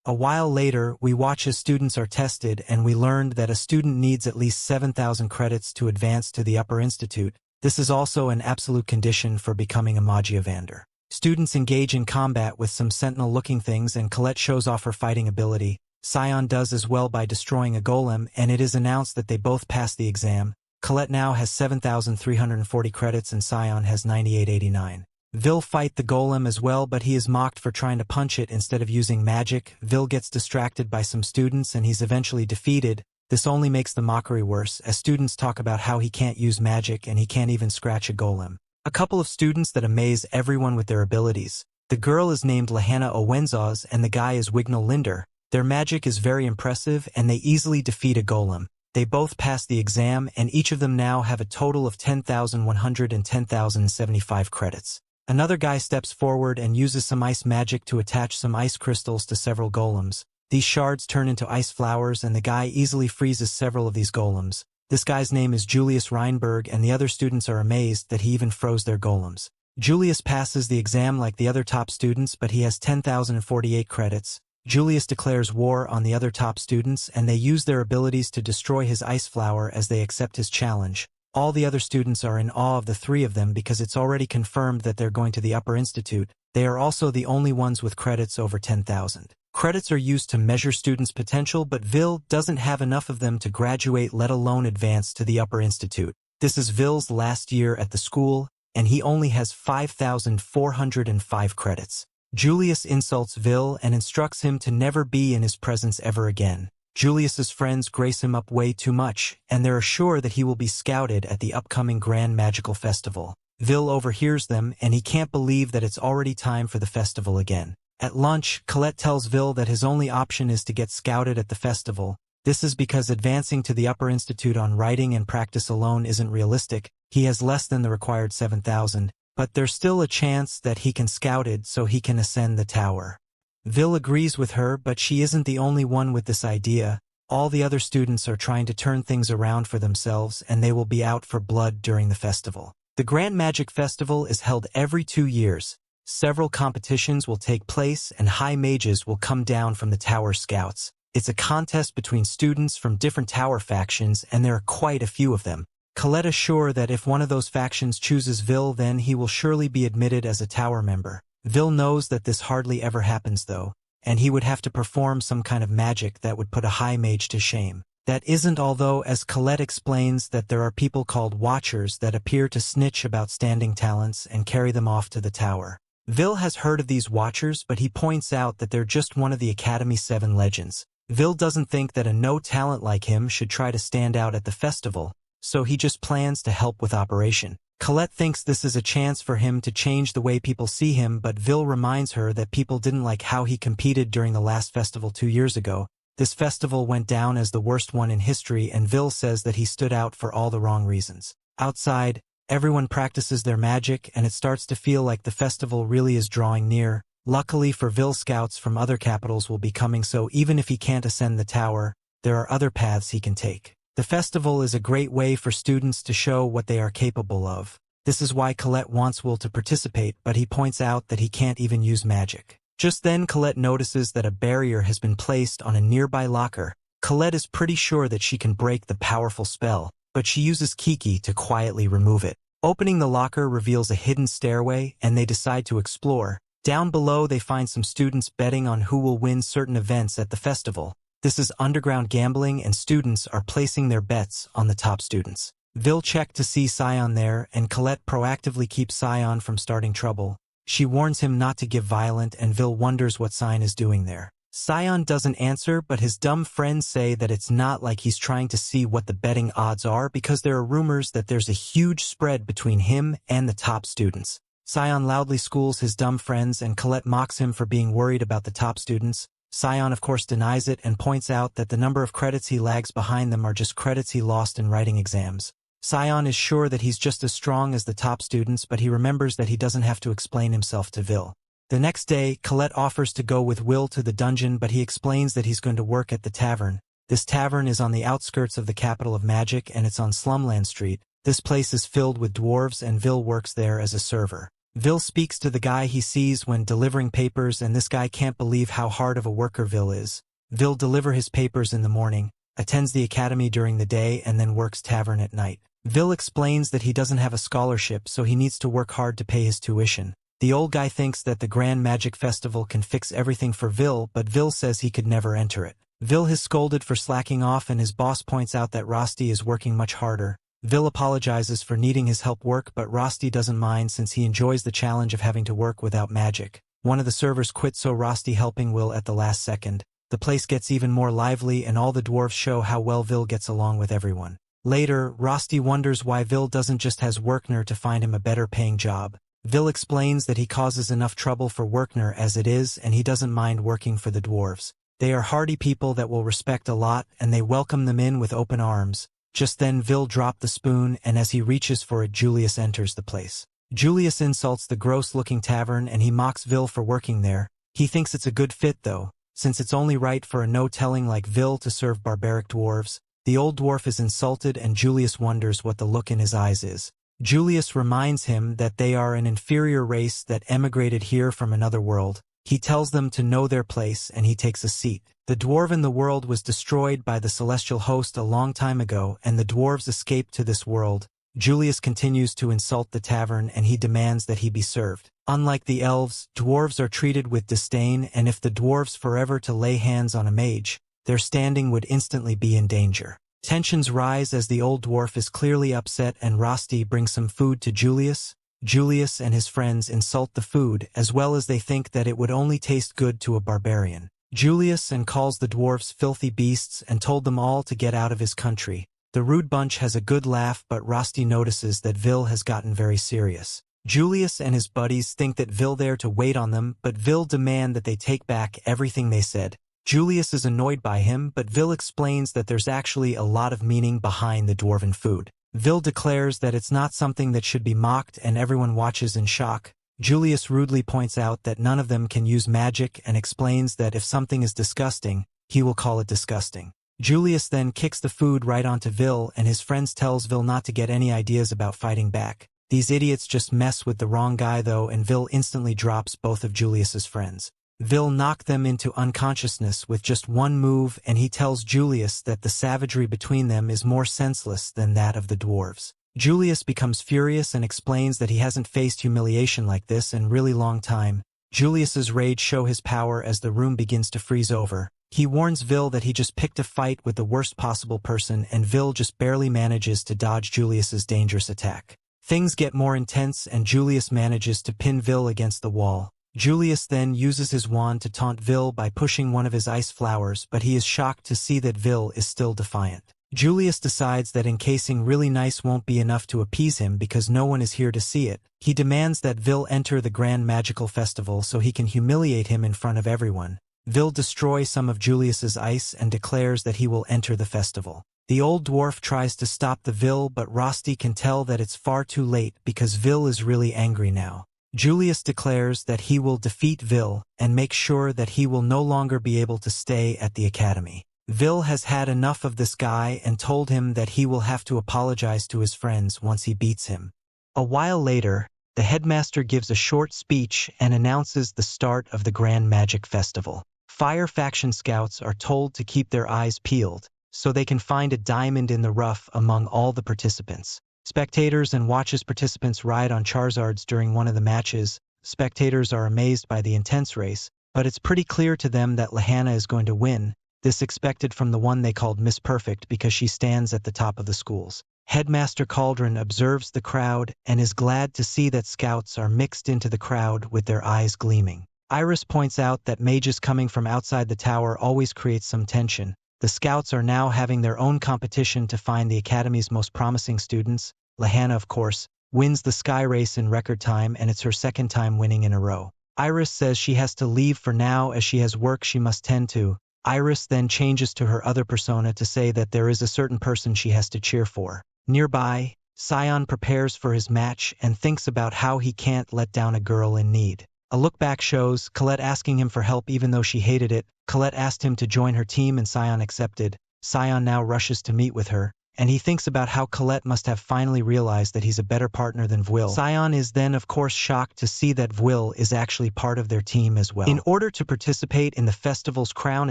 A while later, we watch as students are tested and we learned that a student needs at least 7,000 credits to advance to the Upper Institute. This is also an absolute condition for becoming a Magia Vander. Students engage in combat with some sentinel-looking things and Colette shows off her fighting ability. Scion does as well by destroying a golem, and it is announced that they both pass the exam. Colette now has 7,340 credits and Scion has 9,889. Vil fight the golem as well, but he is mocked for trying to punch it instead of using magic. Vil gets distracted by some students and he's eventually defeated. This only makes the mockery worse, as students talk about how he can't use magic and he can't even scratch a golem. A couple of students that amaze everyone with their abilities. The girl is named Lahanna Owenzaz and the guy is Wignall Linder. Their magic is very impressive and they easily defeat a golem. They both pass the exam and each of them now have a total of 10,100 and 10,075 credits. Another guy steps forward and uses some ice magic to attach some ice crystals to several golems. These shards turn into ice flowers and the guy easily freezes several of these golems. This guy's name is Julius Reinberg and the other students are amazed that he even froze their golems. Julius passes the exam like the other top students, but he has 10,048 credits. Julius declares war on the other top students and they use their abilities to destroy his ice flower as they accept his challenge. All the other students are in awe of the three of them because it's already confirmed that they're going to the Upper Institute. They are also the only ones with credits over 10,000. Credits are used to measure students' potential, but Vil doesn't have enough of them to graduate, let alone advance to the Upper Institute. This is Vil's last year at the school, and he only has 5,405 credits. Julius insults Vil and instructs him to never be in his presence ever again. Julius's friends grace him up way too much, and they're sure that he will be scouted at the upcoming Grand Magical Festival. Vil overhears them, and he can't believe that it's already time for the festival again. At lunch, Colette tells Vil that his only option is to get scouted at the festival. This is because advancing to the Upper Institute on writing and practice alone isn't realistic. He has less than the required 7,000, but there's still a chance that he can scouted so he can ascend the tower. Vil agrees with her, but she isn't the only one with this idea. All the other students are trying to turn things around for themselves and they will be out for blood during the festival. The Grand Magic Festival is held every 2 years. Several competitions will take place and high mages will come down from the tower scouts. It's a contest between students from different tower factions and there are quite a few of them. Colette is sure that if one of those factions chooses Vil, then he will surely be admitted as a tower member. Vil knows that this hardly ever happens though, and he would have to perform some kind of magic that would put a high mage to shame. That isn't although, as Colette explains, that there are people called Watchers that appear to snitch about standing talents and carry them off to the tower. Vil has heard of these Watchers, but he points out that they're just one of the Academy's 7 legends. Vil doesn't think that a no-talent like him should try to stand out at the festival, so he just plans to help with operation. Colette thinks this is a chance for him to change the way people see him, but Vil reminds her that people didn't like how he competed during the last festival 2 years ago. This festival went down as the worst one in history, and Vil says that he stood out for all the wrong reasons. Outside, everyone practices their magic, and it starts to feel like the festival really is drawing near. Luckily for Vil, scouts from other capitals will be coming, so even if he can't ascend the tower, there are other paths he can take. The festival is a great way for students to show what they are capable of. This is why Colette wants Will to participate, but he points out that he can't even use magic. Just then, Colette notices that a barrier has been placed on a nearby locker. Colette is pretty sure that she can break the powerful spell, but she uses Kiki to quietly remove it. Opening the locker reveals a hidden stairway, and they decide to explore. Down below, they find some students betting on who will win certain events at the festival. This is underground gambling, and students are placing their bets on the top students. Vil checks to see Scion there, and Colette proactively keeps Scion from starting trouble. She warns him not to get violent, and Vil wonders what Scion is doing there. Scion doesn't answer, but his dumb friends say that it's not like he's trying to see what the betting odds are because there are rumors that there's a huge spread between him and the top students. Scion loudly schools his dumb friends and Colette mocks him for being worried about the top students. Scion of course denies it and points out that the number of credits he lags behind them are just credits he lost in writing exams. Scion is sure that he's just as strong as the top students, but he remembers that he doesn't have to explain himself to Vil. The next day, Colette offers to go with Will to the dungeon, but he explains that he's going to work at the tavern. This tavern is on the outskirts of the capital of magic and it's on Slumland Street. This place is filled with dwarves and Vil works there as a server. Vil speaks to the guy he sees when delivering papers and this guy can't believe how hard of a worker Vil is. Vil delivers his papers in the morning, attends the academy during the day and then works tavern at night. Vil explains that he doesn't have a scholarship so he needs to work hard to pay his tuition. The old guy thinks that the Grand Magic Festival can fix everything for Vil, but Vil says he could never enter it. Vil has scolded for slacking off and his boss points out that Rosti is working much harder. Vil apologizes for needing his help work, but Rosti doesn't mind since he enjoys the challenge of having to work without magic. One of the servers quits so Rosti helping Will at the last second. The place gets even more lively and all the dwarves show how well Vil gets along with everyone. Later, Rosti wonders why Vil doesn't just has Workner to find him a better paying job. Vil explains that he causes enough trouble for Workner as it is and he doesn't mind working for the dwarves. They are hardy people that will respect a lot and they welcome them in with open arms. Just then Vil drops the spoon and as he reaches for it Julius enters the place. Julius insults the gross-looking tavern and he mocks Vil for working there. He thinks it's a good fit though, since it's only right for a no-telling like Vil to serve barbaric dwarves. The old dwarf is insulted and Julius wonders what the look in his eyes is. Julius reminds him that they are an inferior race that emigrated here from another world. He tells them to know their place and he takes a seat. The dwarven world was destroyed by the celestial host a long time ago and the dwarves escaped to this world. Julius continues to insult the tavern and he demands that he be served. Unlike the elves, dwarves are treated with disdain and if the dwarves forever to lay hands on a mage, their standing would instantly be in danger. Tensions rise as the old dwarf is clearly upset and Rosti brings some food to Julius. Julius and his friends insult the food as well as they think that it would only taste good to a barbarian. Julius calls the dwarves filthy beasts and told them all to get out of his country. The rude bunch has a good laugh but Rosti notices that Vil has gotten very serious. Julius and his buddies think that Vil there to wait on them but Vil demand that they take back everything they said. Julius is annoyed by him, but Vil explains that there's actually a lot of meaning behind the dwarven food. Vil declares that it's not something that should be mocked and everyone watches in shock. Julius rudely points out that none of them can use magic and explains that if something is disgusting, he will call it disgusting. Julius then kicks the food right onto Vil and his friends tells Vil not to get any ideas about fighting back. These idiots just mess with the wrong guy though and Vil instantly drops both of Julius's friends. Vil knocks them into unconsciousness with just one move and he tells Julius that the savagery between them is more senseless than that of the dwarves. Julius becomes furious and explains that he hasn't faced humiliation like this in a really long time. Julius's rage shows his power as the room begins to freeze over. He warns Vil that he just picked a fight with the worst possible person and Vil just barely manages to dodge Julius's dangerous attack. Things get more intense and Julius manages to pin Vil against the wall. Julius then uses his wand to taunt Vil by pushing one of his ice flowers, but he is shocked to see that Vil is still defiant. Julius decides that encasing really nice won't be enough to appease him because no one is here to see it. He demands that Vil enter the Grand Magical Festival so he can humiliate him in front of everyone. Vil destroys some of Julius's ice and declares that he will enter the festival. The old dwarf tries to stop the Vil, but Rosti can tell that it's far too late because Vil is really angry now. Julius declares that he will defeat Vil and make sure that he will no longer be able to stay at the academy. Vil has had enough of this guy and told him that he will have to apologize to his friends once he beats him. A while later, the headmaster gives a short speech and announces the start of the Grand Magic Festival. Fire faction scouts are told to keep their eyes peeled so they can find a diamond in the rough among all the participants. Spectators and watches participants ride on Charizards during one of the matches. Spectators are amazed by the intense race, but it's pretty clear to them that Lahanna is going to win. This expected from the one they called Miss Perfect because she stands at the top of the schools. Headmaster Cauldron observes the crowd and is glad to see that scouts are mixed into the crowd with their eyes gleaming. Iris points out that mages coming from outside the tower always creates some tension. The scouts are now having their own competition to find the academy's most promising students. Lahanna, of course, wins the sky race in record time, and it's her second time winning in a row. Iris says she has to leave for now as she has work she must tend to. Iris then changes to her other persona to say that there is a certain person she has to cheer for. Nearby, Sion prepares for his match and thinks about how he can't let down a girl in need. A look back shows Colette asking him for help even though she hated it. Colette asked him to join her team and Sion accepted. Sion now rushes to meet with her, and he thinks about how Colette must have finally realized that he's a better partner than Vil. Sion is then of course shocked to see that Vil is actually part of their team as well. In order to participate in the festival's crown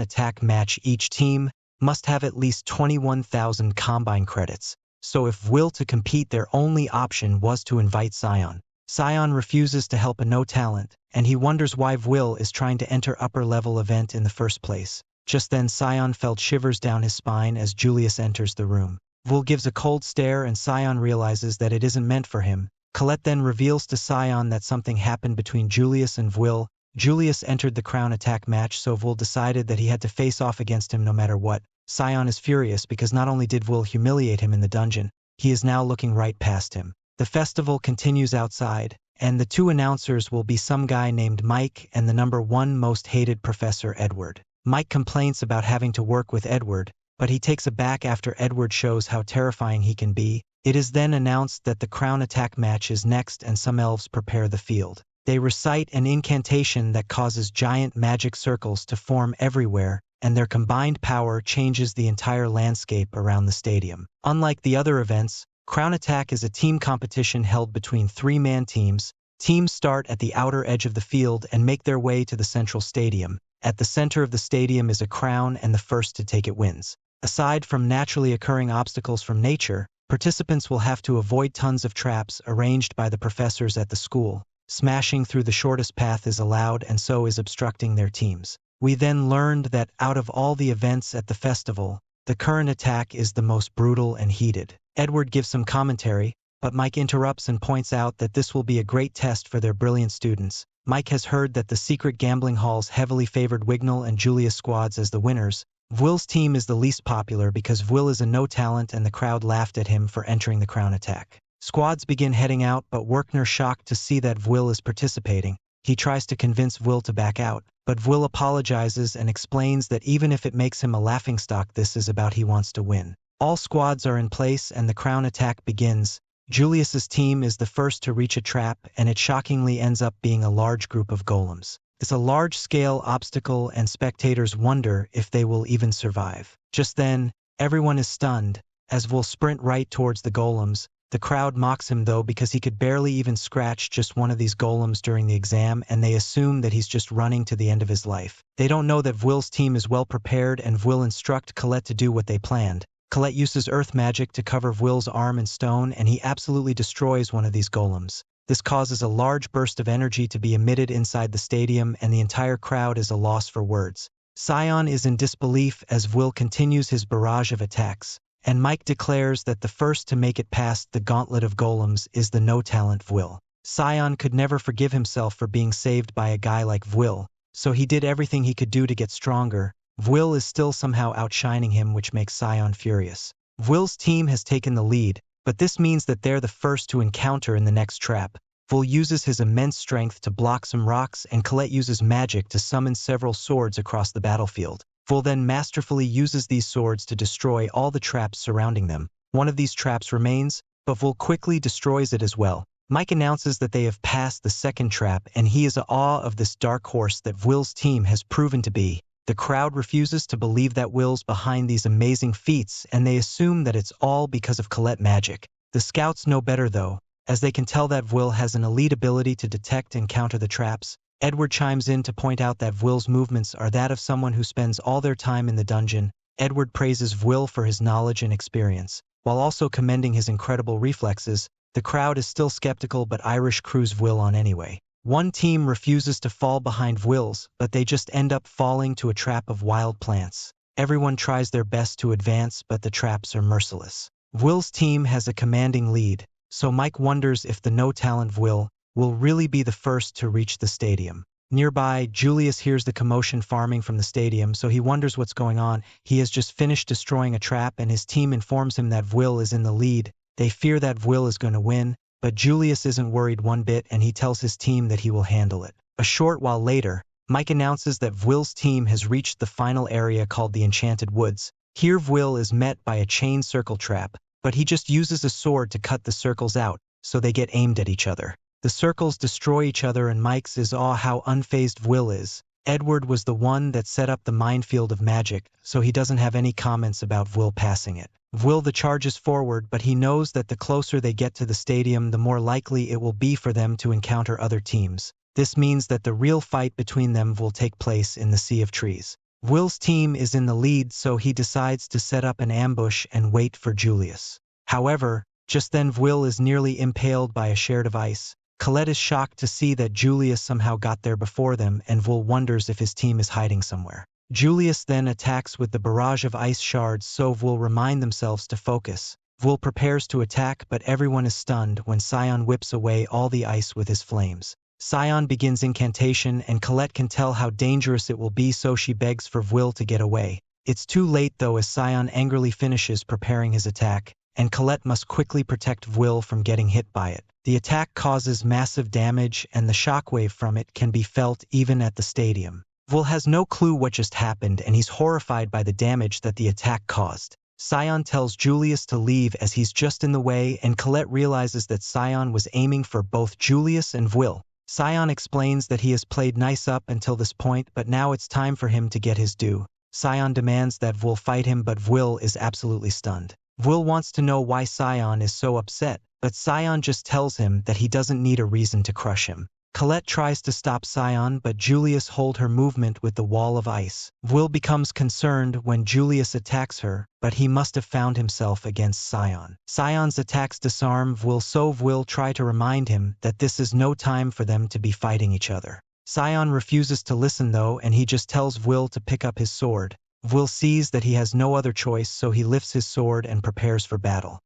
attack match, each team must have at least 21,000 combine credits. So if Vil to compete, their only option was to invite Sion. Sion refuses to help a no-talent, and he wonders why Vil is trying to enter upper-level event in the first place. Just then Sion felt shivers down his spine as Julius enters the room. Vil gives a cold stare and Sion realizes that it isn't meant for him. Colette then reveals to Sion that something happened between Julius and Vil. Julius entered the crown attack match, so Vil decided that he had to face off against him no matter what. Sion is furious because not only did Vil humiliate him in the dungeon, he is now looking right past him. The festival continues outside, and the two announcers will be some guy named Mike and the #1 most hated Professor Edward. Mike complains about having to work with Edward, but he takes aback after Edward shows how terrifying he can be. It is then announced that the crown attack match is next and some elves prepare the field. They recite an incantation that causes giant magic circles to form everywhere, and their combined power changes the entire landscape around the stadium. Unlike the other events, Crown Attack is a team competition held between 3-man teams. Teams start at the outer edge of the field and make their way to the central stadium. At the center of the stadium is a crown, and the first to take it wins. Aside from naturally occurring obstacles from nature, participants will have to avoid tons of traps arranged by the professors at the school. Smashing through the shortest path is allowed, and so is obstructing their teams. We then learned that out of all the events at the festival, the current attack is the most brutal and heated. Edward gives some commentary, but Mike interrupts and points out that this will be a great test for their brilliant students. Mike has heard that the secret gambling halls heavily favored Wignall and Julius squads as the winners. Vil's team is the least popular because Vil is a no-talent and the crowd laughed at him for entering the crown attack. Squads begin heading out, but Werkner, shocked to see that Vil is participating. He tries to convince Vil to back out, but Vil apologizes and explains that even if it makes him a laughingstock, this is about he wants to win. All squads are in place and the crown attack begins. Julius's team is the first to reach a trap, and it shockingly ends up being a large group of golems. It's a large-scale obstacle and spectators wonder if they will even survive. Just then, everyone is stunned, as Vil sprint right towards the golems. The crowd mocks him though because he could barely even scratch just one of these golems during the exam, and they assume that he's just running to the end of his life. They don't know that Vil's team is well prepared, and Vil instruct Colette to do what they planned. Colette uses earth magic to cover Vil's arm in stone, and he absolutely destroys one of these golems. This causes a large burst of energy to be emitted inside the stadium, and the entire crowd is a loss for words. Sion is in disbelief as Vil continues his barrage of attacks, and Mike declares that the first to make it past the gauntlet of golems is the no-talent Vil. Sion could never forgive himself for being saved by a guy like Vil, so he did everything he could do to get stronger. Vil is still somehow outshining him, which makes Sion furious. Vil's team has taken the lead, but this means that they're the first to encounter in the next trap. Vil uses his immense strength to block some rocks, and Colette uses magic to summon several swords across the battlefield. Vil then masterfully uses these swords to destroy all the traps surrounding them. One of these traps remains, but Vil quickly destroys it as well. Mike announces that they have passed the second trap, and he is in awe of this dark horse that Vil's team has proven to be. The crowd refuses to believe that Vil's behind these amazing feats, and they assume that it's all because of Colette magic. The scouts know better though, as they can tell that Vil has an elite ability to detect and counter the traps. Edward chimes in to point out that Vil's movements are that of someone who spends all their time in the dungeon. Edward praises Vil for his knowledge and experience, while also commending his incredible reflexes. The crowd is still skeptical, but Irish crews Vil on anyway. One team refuses to fall behind Vil's, but they just end up falling to a trap of wild plants. Everyone tries their best to advance, but the traps are merciless. Vil's team has a commanding lead, so Mike wonders if the no-talent Vil will really be the first to reach the stadium. Nearby, Julius hears the commotion farming from the stadium, so he wonders what's going on. He has just finished destroying a trap, and his team informs him that Vil is in the lead. They fear that Vil is going to win, but Julius isn't worried one bit and he tells his team that he will handle it. A short while later, Mike announces that Vwil's team has reached the final area called the Enchanted Woods. Here Vwil is met by a chain circle trap, but he just uses a sword to cut the circles out, so they get aimed at each other. The circles destroy each other and Mike's is awe how unfazed Vwil is. Edward was the one that set up the minefield of magic, so he doesn't have any comments about Vwil passing it. Vwil the charges forward, but he knows that the closer they get to the stadium, the more likely it will be for them to encounter other teams. This means that the real fight between them will take place in the Sea of Trees. Vwil's team is in the lead, so he decides to set up an ambush and wait for Julius. However, just then Vwil is nearly impaled by a shard of ice. Colette is shocked to see that Julius somehow got there before them, and Vwil wonders if his team is hiding somewhere. Julius then attacks with the barrage of ice shards, so Vwil remind themselves to focus. Vwil prepares to attack, but everyone is stunned when Scion whips away all the ice with his flames. Scion begins incantation, and Colette can tell how dangerous it will be, so she begs for Vwil to get away. It's too late though, as Scion angrily finishes preparing his attack, and Colette must quickly protect Vwil from getting hit by it. The attack causes massive damage, and the shockwave from it can be felt even at the stadium. Vwil has no clue what just happened, and he's horrified by the damage that the attack caused. Scion tells Julius to leave as he's just in the way, and Colette realizes that Scion was aiming for both Julius and Vwil. Scion explains that he has played nice up until this point, but now it's time for him to get his due. Scion demands that Vwil fight him, but Vwil is absolutely stunned. Vwil wants to know why Scion is so upset, but Scion just tells him that he doesn't need a reason to crush him. Colette tries to stop Scion, but Julius holds her movement with the wall of ice. Vwil becomes concerned when Julius attacks her, but he must have found himself against Scion. Scion's attacks disarm Vwil, so Vwil try to remind him that this is no time for them to be fighting each other. Scion refuses to listen though, and he just tells Vwil to pick up his sword. Vwil sees that he has no other choice, so he lifts his sword and prepares for battle.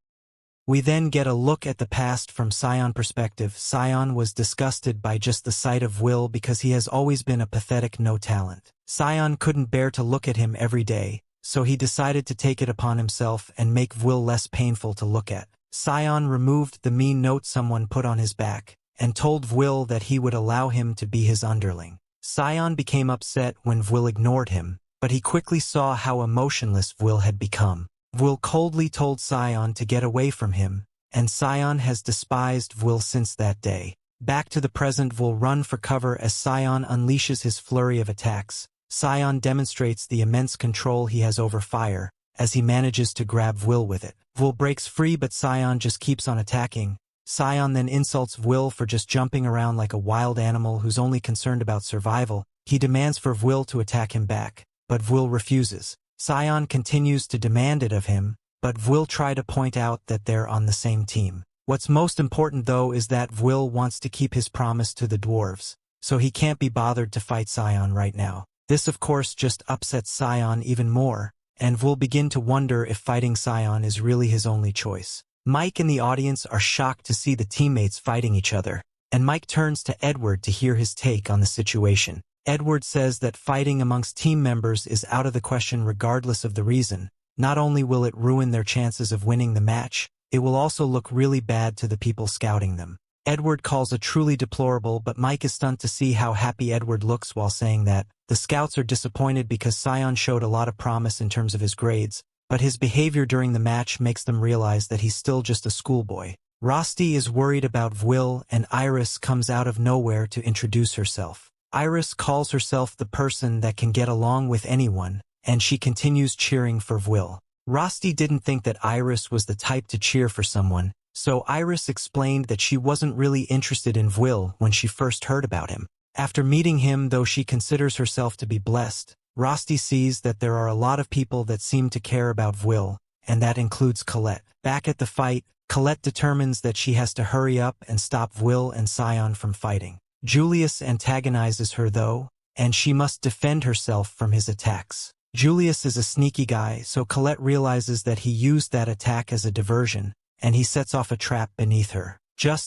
We then get a look at the past from Scion's perspective. Scion was disgusted by just the sight of Vwil because he has always been a pathetic no talent. Scion couldn't bear to look at him every day, so he decided to take it upon himself and make Vwil less painful to look at. Scion removed the mean note someone put on his back, and told Vwil that he would allow him to be his underling. Scion became upset when Vwil ignored him, but he quickly saw how emotionless Vwil had become. Vwil coldly told Scion to get away from him, and Scion has despised Vwil since that day. Back to the present, Vwil run for cover as Scion unleashes his flurry of attacks. Scion demonstrates the immense control he has over fire, as he manages to grab Vwil with it. Vwil breaks free, but Scion just keeps on attacking. Scion then insults Vwil for just jumping around like a wild animal who's only concerned about survival. He demands for Vwil to attack him back, but Vwil refuses. Scion continues to demand it of him, but Vwil tries to point out that they're on the same team. What's most important though is that Vwil wants to keep his promise to the dwarves, so he can't be bothered to fight Scion right now. This of course just upsets Scion even more, and Vwil begin to wonder if fighting Scion is really his only choice. Mike and the audience are shocked to see the teammates fighting each other, and Mike turns to Edward to hear his take on the situation. Edward says that fighting amongst team members is out of the question regardless of the reason. Not only will it ruin their chances of winning the match, it will also look really bad to the people scouting them. Edward calls it truly deplorable, but Mike is stunned to see how happy Edward looks while saying that. The scouts are disappointed because Scion showed a lot of promise in terms of his grades, but his behavior during the match makes them realize that he's still just a schoolboy. Rosti is worried about Vwil, and Iris comes out of nowhere to introduce herself. Iris calls herself the person that can get along with anyone, and she continues cheering for Vwil. Rosti didn't think that Iris was the type to cheer for someone, so Iris explained that she wasn't really interested in Vwil when she first heard about him. After meeting him, though she considers herself to be blessed, Rosti sees that there are a lot of people that seem to care about Vwil, and that includes Colette. Back at the fight, Colette determines that she has to hurry up and stop Vwil and Scion from fighting. Julius antagonizes her though, and she must defend herself from his attacks. Julius is a sneaky guy, so Colette realizes that he used that attack as a diversion, and he sets off a trap beneath her.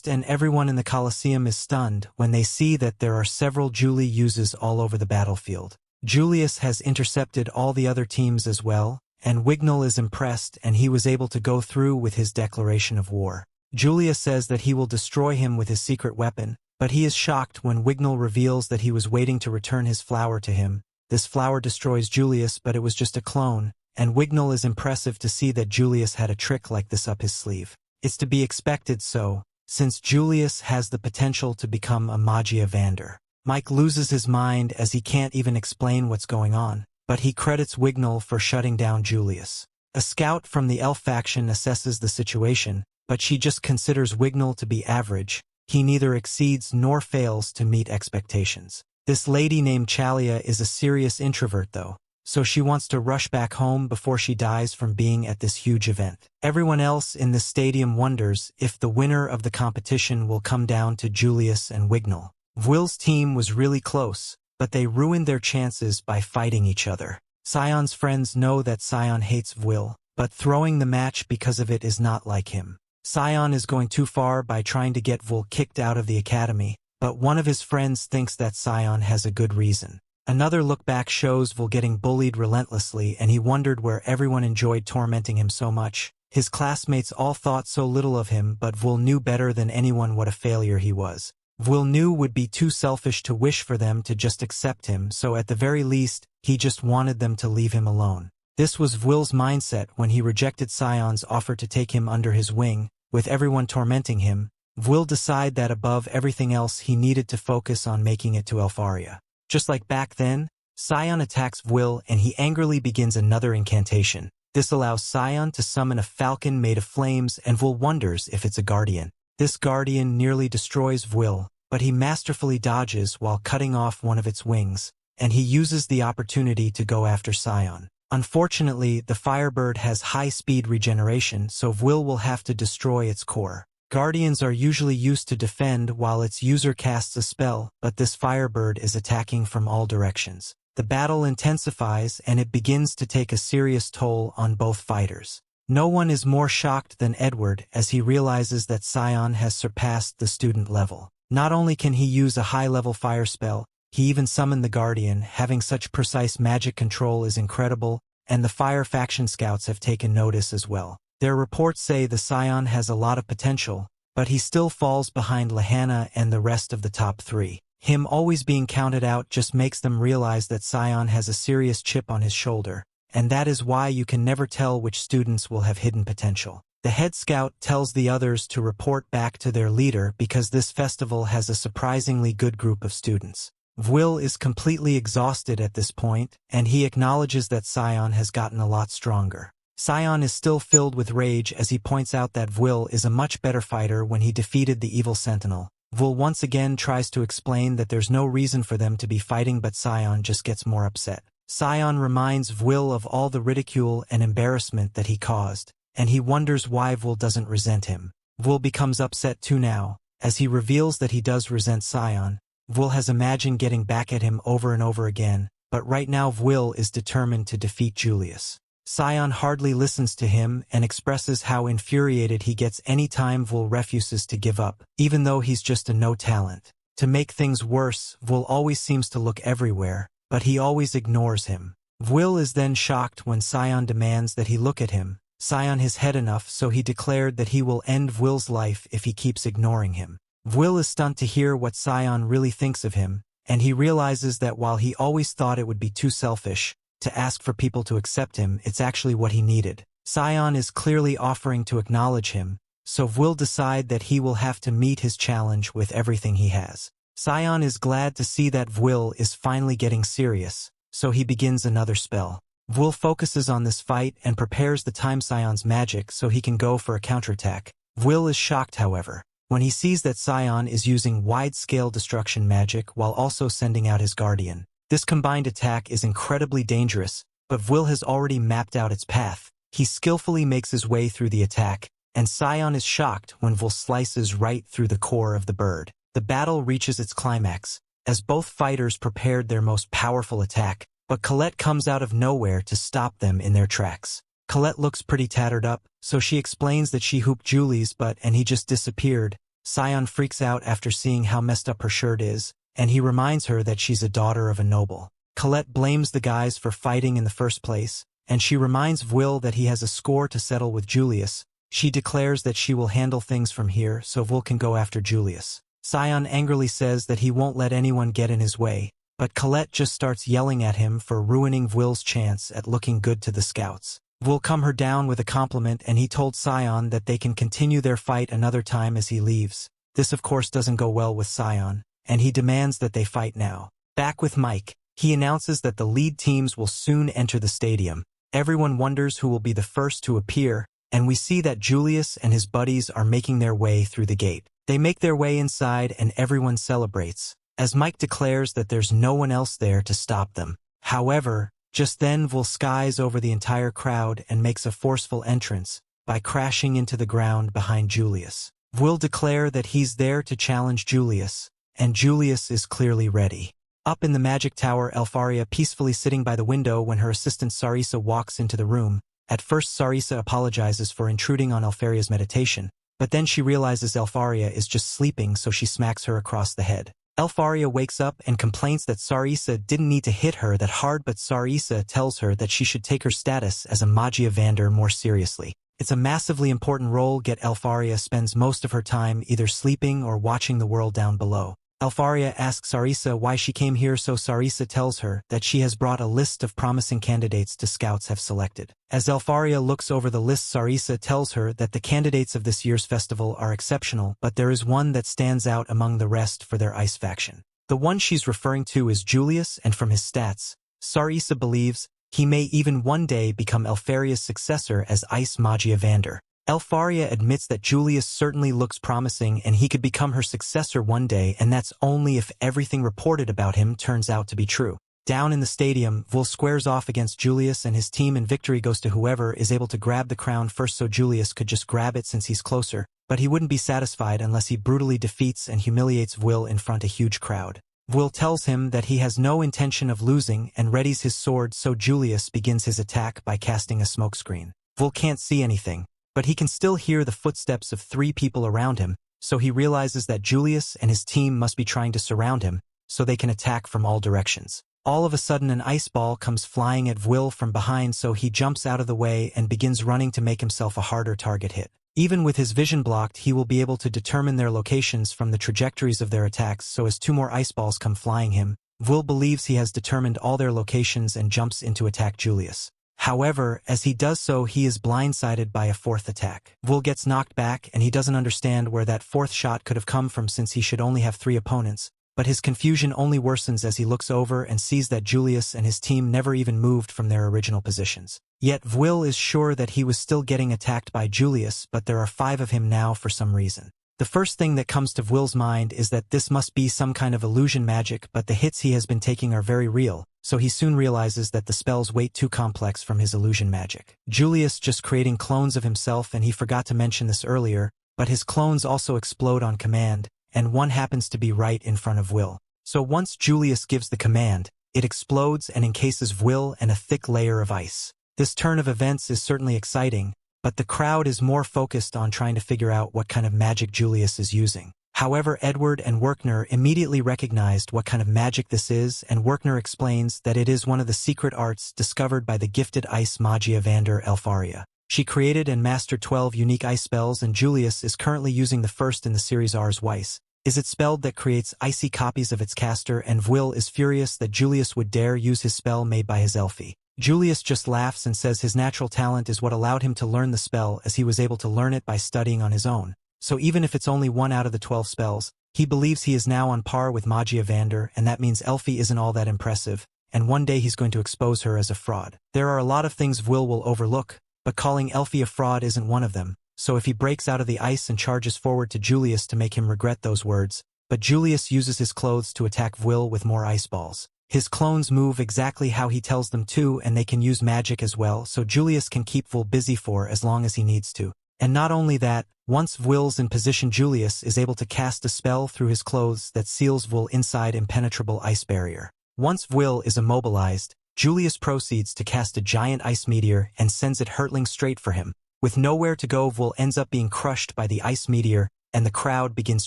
And everyone in the Colosseum is stunned when they see that there are several Julie uses all over the battlefield. Julius has intercepted all the other teams as well, and Wignall is impressed, and he was able to go through with his declaration of war. Julia says that he will destroy him with his secret weapon, but he is shocked when Wignall reveals that he was waiting to return his flower to him. This flower destroys Julius, but it was just a clone, and Wignall is impressive to see that Julius had a trick like this up his sleeve. It's to be expected so, since Julius has the potential to become a Magia Vander. Mike loses his mind as he can't even explain what's going on, but he credits Wignall for shutting down Julius. A scout from the elf faction assesses the situation, but she just considers Wignall to be average. He neither exceeds nor fails to meet expectations. This lady named Chalia is a serious introvert though, so she wants to rush back home before she dies from being at this huge event. Everyone else in the stadium wonders if the winner of the competition will come down to Julius and Wignall. Vwill's team was really close, but they ruined their chances by fighting each other. Sion's friends know that Sion hates Vwill, but throwing the match because of it is not like him. Sion is going too far by trying to get Vwill kicked out of the academy, but one of his friends thinks that Sion has a good reason. Another look back shows Vwill getting bullied relentlessly, and he wondered where everyone enjoyed tormenting him so much. His classmates all thought so little of him, but Vwill knew better than anyone what a failure he was. Vwill knew would be too selfish to wish for them to just accept him, so at the very least, he just wanted them to leave him alone. This was Vwill's mindset when he rejected Sion's offer to take him under his wing. With everyone tormenting him, Vwill decided that above everything else he needed to focus on making it to Elfaria. Just like back then, Sion attacks Vwill and he angrily begins another incantation. This allows Sion to summon a falcon made of flames, and Vwill wonders if it's a guardian. This guardian nearly destroys Vwill, but he masterfully dodges while cutting off one of its wings, and he uses the opportunity to go after Sion. Unfortunately, the Firebird has high-speed regeneration, so Vwill will have to destroy its core. Guardians are usually used to defend while its user casts a spell, but this Firebird is attacking from all directions. The battle intensifies and it begins to take a serious toll on both fighters. No one is more shocked than Edward as he realizes that Sion has surpassed the student level. Not only can he use a high-level fire spell, he even summoned the Guardian. Having such precise magic control is incredible, and the Fire faction scouts have taken notice as well. Their reports say the Sion has a lot of potential, but he still falls behind Lahanna and the rest of the top three. Him always being counted out just makes them realize that Sion has a serious chip on his shoulder, and that is why you can never tell which students will have hidden potential. The head scout tells the others to report back to their leader because this festival has a surprisingly good group of students. Vwill is completely exhausted at this point, and he acknowledges that Sion has gotten a lot stronger. Sion is still filled with rage as he points out that Vwill is a much better fighter when he defeated the evil sentinel. Vwill once again tries to explain that there's no reason for them to be fighting, but Sion just gets more upset. Sion reminds Vwill of all the ridicule and embarrassment that he caused, and he wonders why Vwill doesn't resent him. Vwill becomes upset too now, as he reveals that he does resent Sion. Vwill has imagined getting back at him over and over again, but right now Vwill is determined to defeat Julius. Sion hardly listens to him and expresses how infuriated he gets any time Vwill refuses to give up, even though he's just a no talent. To make things worse, Vwill always seems to look everywhere, but he always ignores him. Vwill is then shocked when Sion demands that he look at him. Sion has head enough, so he declared that he will end Vwill's life if he keeps ignoring him. Vwill is stunned to hear what Sion really thinks of him, and he realizes that while he always thought it would be too selfish to ask for people to accept him, it's actually what he needed. Sion is clearly offering to acknowledge him, so Vwill decides that he will have to meet his challenge with everything he has. Sion is glad to see that Vwill is finally getting serious, so he begins another spell. Vwill focuses on this fight and prepares the time Sion's magic so he can go for a counterattack. Vwill is shocked, however, when he sees that Sion is using wide-scale destruction magic while also sending out his Guardian. This combined attack is incredibly dangerous, but Vwill has already mapped out its path. He skillfully makes his way through the attack, and Sion is shocked when Vwill slices right through the core of the bird. The battle reaches its climax, as both fighters prepared their most powerful attack, but Colette comes out of nowhere to stop them in their tracks. Colette looks pretty tattered up, so she explains that she hooped Julie's butt and he just disappeared. Sion freaks out after seeing how messed up her shirt is, and he reminds her that she's a daughter of a noble. Colette blames the guys for fighting in the first place, and she reminds Vwill that he has a score to settle with Julius, She declares that she will handle things from here so Vil can go after Julius. Sion angrily says that he won't let anyone get in his way, but Colette just starts yelling at him for ruining Vil's chance at looking good to the scouts. Vil calms her down with a compliment, and he told Sion that they can continue their fight another time as he leaves. This of course doesn't go well with Sion, and he demands that they fight now. Back with Mike, he announces that the lead teams will soon enter the stadium. Everyone wonders who will be the first to appear, and we see that Julius and his buddies are making their way through the gate. They make their way inside and everyone celebrates, as Mike declares that there's no one else there to stop them. However, just then Vil skies over the entire crowd and makes a forceful entrance by crashing into the ground behind Julius. Vil declares that he's there to challenge Julius, and Julius is clearly ready. Up in the magic tower, Elfaria peacefully sitting by the window when her assistant Sarisa walks into the room. At first Sarisa apologizes for intruding on Elfaria's meditation, but then she realizes Elfaria is just sleeping, so she smacks her across the head. Elfaria wakes up and complains that Sarisa didn't need to hit her that hard, but Sarisa tells her that she should take her status as a Magia Vander more seriously. It's a massively important role, yet Elfaria spends most of her time either sleeping or watching the world down below. Elfaria asks Sarisa why she came here, so Sarisa tells her that she has brought a list of promising candidates the scouts have selected. As Elfaria looks over the list, Sarisa tells her that the candidates of this year's festival are exceptional, but there is one that stands out among the rest for their ice faction. The one she's referring to is Julius, and from his stats, Sarisa believes he may even one day become Elfaria's successor as Ice Magia Vander. Elfaria admits that Julius certainly looks promising and he could become her successor one day, and that's only if everything reported about him turns out to be true. Down in the stadium, Vil squares off against Julius and his team, and victory goes to whoever is able to grab the crown first, so Julius could just grab it since he's closer, but he wouldn't be satisfied unless he brutally defeats and humiliates Vil in front of a huge crowd. Vil tells him that he has no intention of losing and readies his sword, so Julius begins his attack by casting a smokescreen. Vil can't see anything, but he can still hear the footsteps of 3 people around him, so he realizes that Julius and his team must be trying to surround him so they can attack from all directions. All of a sudden an ice ball comes flying at Vil from behind, so he jumps out of the way and begins running to make himself a harder target hit. Even with his vision blocked, he will be able to determine their locations from the trajectories of their attacks, so as 2 more ice balls come flying him, Vil believes he has determined all their locations and jumps in to attack Julius. However, as he does so, he is blindsided by a 4th attack. Vil gets knocked back and he doesn't understand where that 4th shot could have come from since he should only have 3 opponents, but his confusion only worsens as he looks over and sees that Julius and his team never even moved from their original positions. Yet Vil is sure that he was still getting attacked by Julius, but there are 5 of him now for some reason. The first thing that comes to Vil's mind is that this must be some kind of illusion magic, but the hits he has been taking are very real, so he soon realizes that the spell's weight too complex from his illusion magic. Julius just creating clones of himself, and he forgot to mention this earlier, but his clones also explode on command, and one happens to be right in front of Vil. So once Julius gives the command, it explodes and encases Vil in a thick layer of ice. This turn of events is certainly exciting, but the crowd is more focused on trying to figure out what kind of magic Julius is using. However, Edward and Werkner immediately recognized what kind of magic this is, and Werkner explains that it is one of the secret arts discovered by the gifted ice Magia Vander Elfaria. She created and mastered 12 unique ice spells, and Julius is currently using the first in the series. Ars Weiss is it spelled that creates icy copies of its caster, and Vil is furious that Julius would dare use his spell made by his Elfie. Julius just laughs and says his natural talent is what allowed him to learn the spell, as he was able to learn it by studying on his own. So even if it's only 1 out of the 12 spells, he believes he is now on par with Magia Vander, and that means Elfie isn't all that impressive, and one day he's going to expose her as a fraud. There are a lot of things Vil will overlook, but calling Elfie a fraud isn't one of them, so if he breaks out of the ice and charges forward to Julius to make him regret those words, but Julius uses his clothes to attack Vil with more ice balls. His clones move exactly how he tells them to, and they can use magic as well, so Julius can keep Vil busy for as long as he needs to. And not only that, once Vil's in position, Julius is able to cast a spell through his clothes that seals Vil inside impenetrable ice barrier. Once Vil is immobilized, Julius proceeds to cast a giant ice meteor and sends it hurtling straight for him. With nowhere to go, Vil ends up being crushed by the ice meteor, and the crowd begins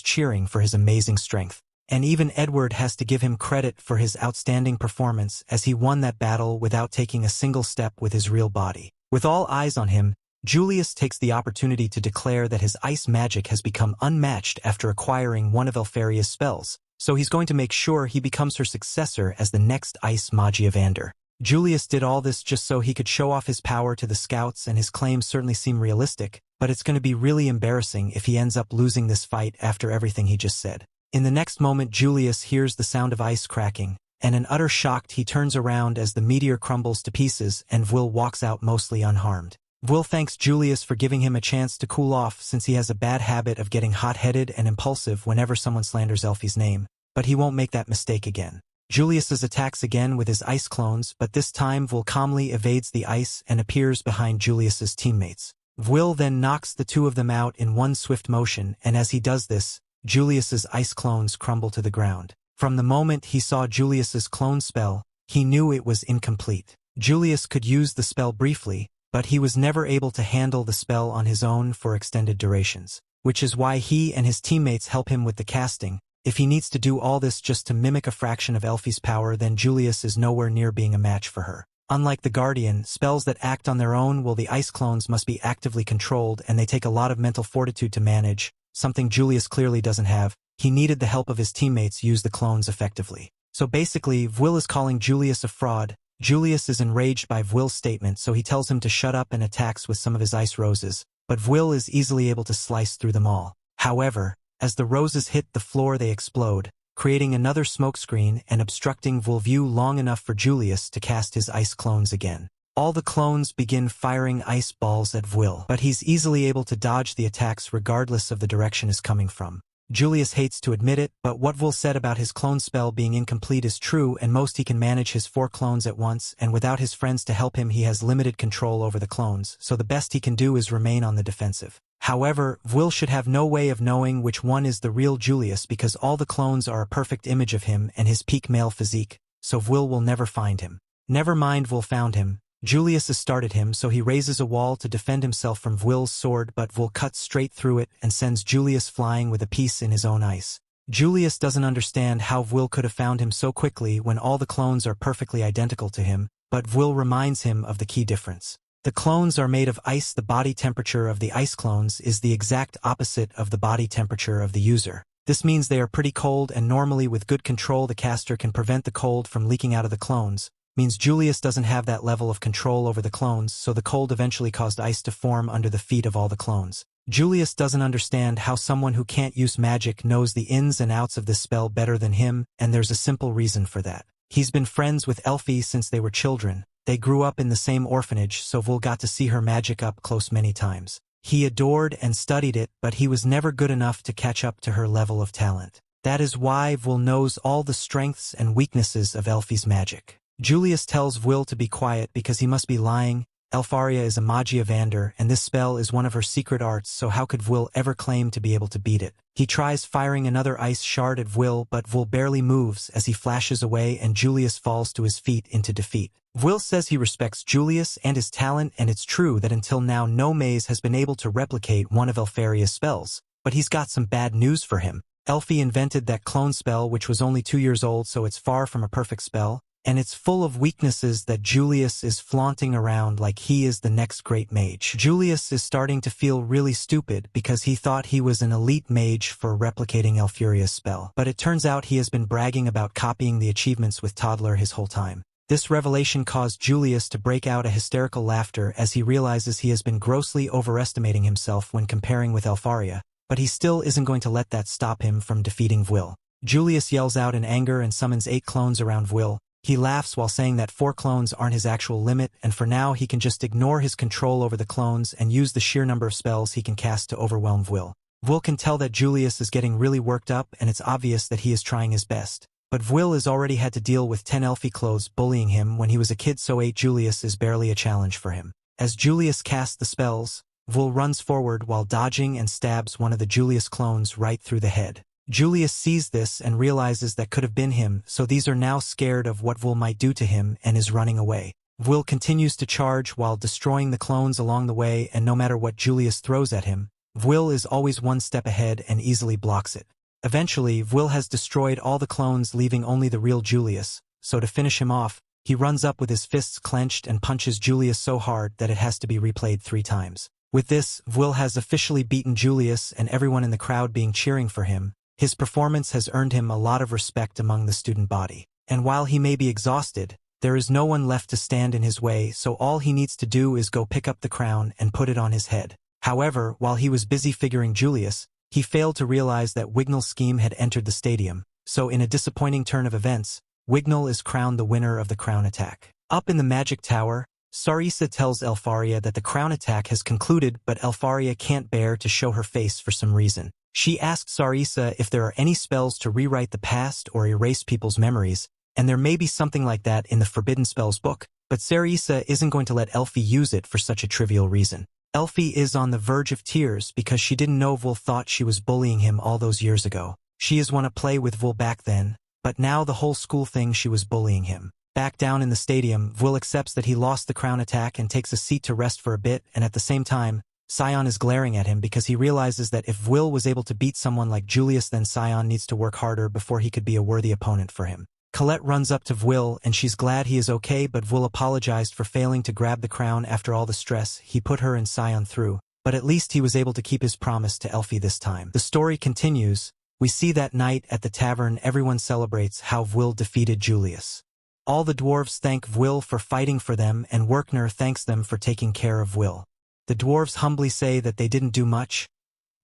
cheering for his amazing strength. And even Edward has to give him credit for his outstanding performance, as he won that battle without taking a single step with his real body. With all eyes on him, Julius takes the opportunity to declare that his ice magic has become unmatched after acquiring one of Elfaria's spells, so he's going to make sure he becomes her successor as the next ice Magia Vander. Julius did all this just so he could show off his power to the scouts, and his claims certainly seem realistic, but it's going to be really embarrassing if he ends up losing this fight after everything he just said. In the next moment, Julius hears the sound of ice cracking, and in utter shock he turns around as the meteor crumbles to pieces and Will walks out mostly unharmed. Will thanks Julius for giving him a chance to cool off since he has a bad habit of getting hot-headed and impulsive whenever someone slanders Elfie's name, but he won't make that mistake again. Julius attacks again with his ice clones, but this time Will calmly evades the ice and appears behind Julius's teammates. Will then knocks the two of them out in one swift motion, and as he does this, Julius's ice clones crumble to the ground. From the moment he saw Julius's clone spell, he knew it was incomplete. Julius could use the spell briefly, but he was never able to handle the spell on his own for extended durations, which is why he and his teammates help him with the casting. If he needs to do all this just to mimic a fraction of Elfie's power, then Julius is nowhere near being a match for her. Unlike the Guardian, spells that act on their own, the ice clones must be actively controlled and they take a lot of mental fortitude to manage, something Julius clearly doesn't have. He needed the help of his teammates use the clones effectively. So basically, Will is calling Julius a fraud. Julius is enraged by Will's statement, so he tells him to shut up and attacks with some of his ice roses, but Will is easily able to slice through them all. However, as the roses hit the floor, they explode, creating another smokescreen and obstructing Will's view long enough for Julius to cast his ice clones again. All the clones begin firing ice balls at Will, but he's easily able to dodge the attacks regardless of the direction it's coming from. Julius hates to admit it, but what Will said about his clone spell being incomplete is true, and most he can manage his 4 clones at once, and without his friends to help him he has limited control over the clones, so the best he can do is remain on the defensive. However, Will should have no way of knowing which one is the real Julius because all the clones are a perfect image of him and his peak male physique, so Will will never find him. Never mind, Will found him. Julius has started him, so he raises a wall to defend himself from Will's sword, but Will cuts straight through it and sends Julius flying with a piece in his own ice. Julius doesn't understand how Will could have found him so quickly when all the clones are perfectly identical to him, but Will reminds him of the key difference. The clones are made of ice. The body temperature of the ice clones is the exact opposite of the body temperature of the user. This means they are pretty cold, and normally with good control the caster can prevent the cold from leaking out of the clones. Means Julius doesn't have that level of control over the clones, so the cold eventually caused ice to form under the feet of all the clones. Julius doesn't understand how someone who can't use magic knows the ins and outs of this spell better than him, and there's a simple reason for that. He's been friends with Elfie since they were children. They grew up in the same orphanage, so Will got to see her magic up close many times. He adored and studied it, but he was never good enough to catch up to her level of talent. That is why Will knows all the strengths and weaknesses of Elfie's magic. Julius tells Will to be quiet because he must be lying. Elfaria is a Magia Vander, and this spell is one of her secret arts, so how could Will ever claim to be able to beat it? He tries firing another ice shard at Will, but Will barely moves as he flashes away and Julius falls to his feet into defeat. Will says he respects Julius and his talent, and it's true that until now no maze has been able to replicate one of Elfaria's spells, but he's got some bad news for him. Elfie invented that clone spell, which was only 2 years old, so it's far from a perfect spell, and it's full of weaknesses that Julius is flaunting around like he is the next great mage. Julius is starting to feel really stupid because he thought he was an elite mage for replicating Elfaria's spell, but it turns out he has been bragging about copying the achievements with Toddler his whole time. This revelation caused Julius to break out a hysterical laughter as he realizes he has been grossly overestimating himself when comparing with Elfaria, but he still isn't going to let that stop him from defeating Will. Julius yells out in anger and summons 8 clones around Will. He laughs while saying that 4 clones aren't his actual limit, and for now he can just ignore his control over the clones and use the sheer number of spells he can cast to overwhelm Will. Will can tell that Julius is getting really worked up, and it's obvious that he is trying his best. But Will has already had to deal with 10 Elfie clothes bullying him when he was a kid, so 8 Julius is barely a challenge for him. As Julius casts the spells, Will runs forward while dodging and stabs one of the Julius clones right through the head. Julius sees this and realizes that could have been him, so these are now scared of what Will might do to him and is running away. Will continues to charge while destroying the clones along the way, and no matter what Julius throws at him, Will is always one step ahead and easily blocks it. Eventually, Will has destroyed all the clones, leaving only the real Julius, so to finish him off, he runs up with his fists clenched and punches Julius so hard that it has to be replayed 3 times. With this, Will has officially beaten Julius and everyone in the crowd being cheering for him. His performance has earned him a lot of respect among the student body. And while he may be exhausted, there is no one left to stand in his way, so all he needs to do is go pick up the crown and put it on his head. However, while he was busy figuring Julius, he failed to realize that Wignall's scheme had entered the stadium, so in a disappointing turn of events, Wignall is crowned the winner of the crown attack. Up in the magic tower, Sarissa tells Elfaria that the crown attack has concluded, but Elfaria can't bear to show her face for some reason. She asks Sarissa if there are any spells to rewrite the past or erase people's memories, and there may be something like that in the Forbidden Spells book, but Sarissa isn't going to let Elfie use it for such a trivial reason. Elfie is on the verge of tears because she didn't know Vul thought she was bullying him all those years ago. She is want to play with Vul back then, but now the whole school thing she was bullying him. Back down in the stadium, Vul accepts that he lost the crown attack and takes a seat to rest for a bit, and at the same time, Scion is glaring at him because he realizes that if Will was able to beat someone like Julius, then Scion needs to work harder before he could be a worthy opponent for him. Colette runs up to Will and she's glad he is okay, but Will apologized for failing to grab the crown after all the stress he put her and Scion through, but at least he was able to keep his promise to Elfie this time. The story continues. We see that night at the tavern everyone celebrates how Will defeated Julius. All the dwarves thank Will for fighting for them and Werkner thanks them for taking care of Will. The dwarves humbly say that they didn't do much,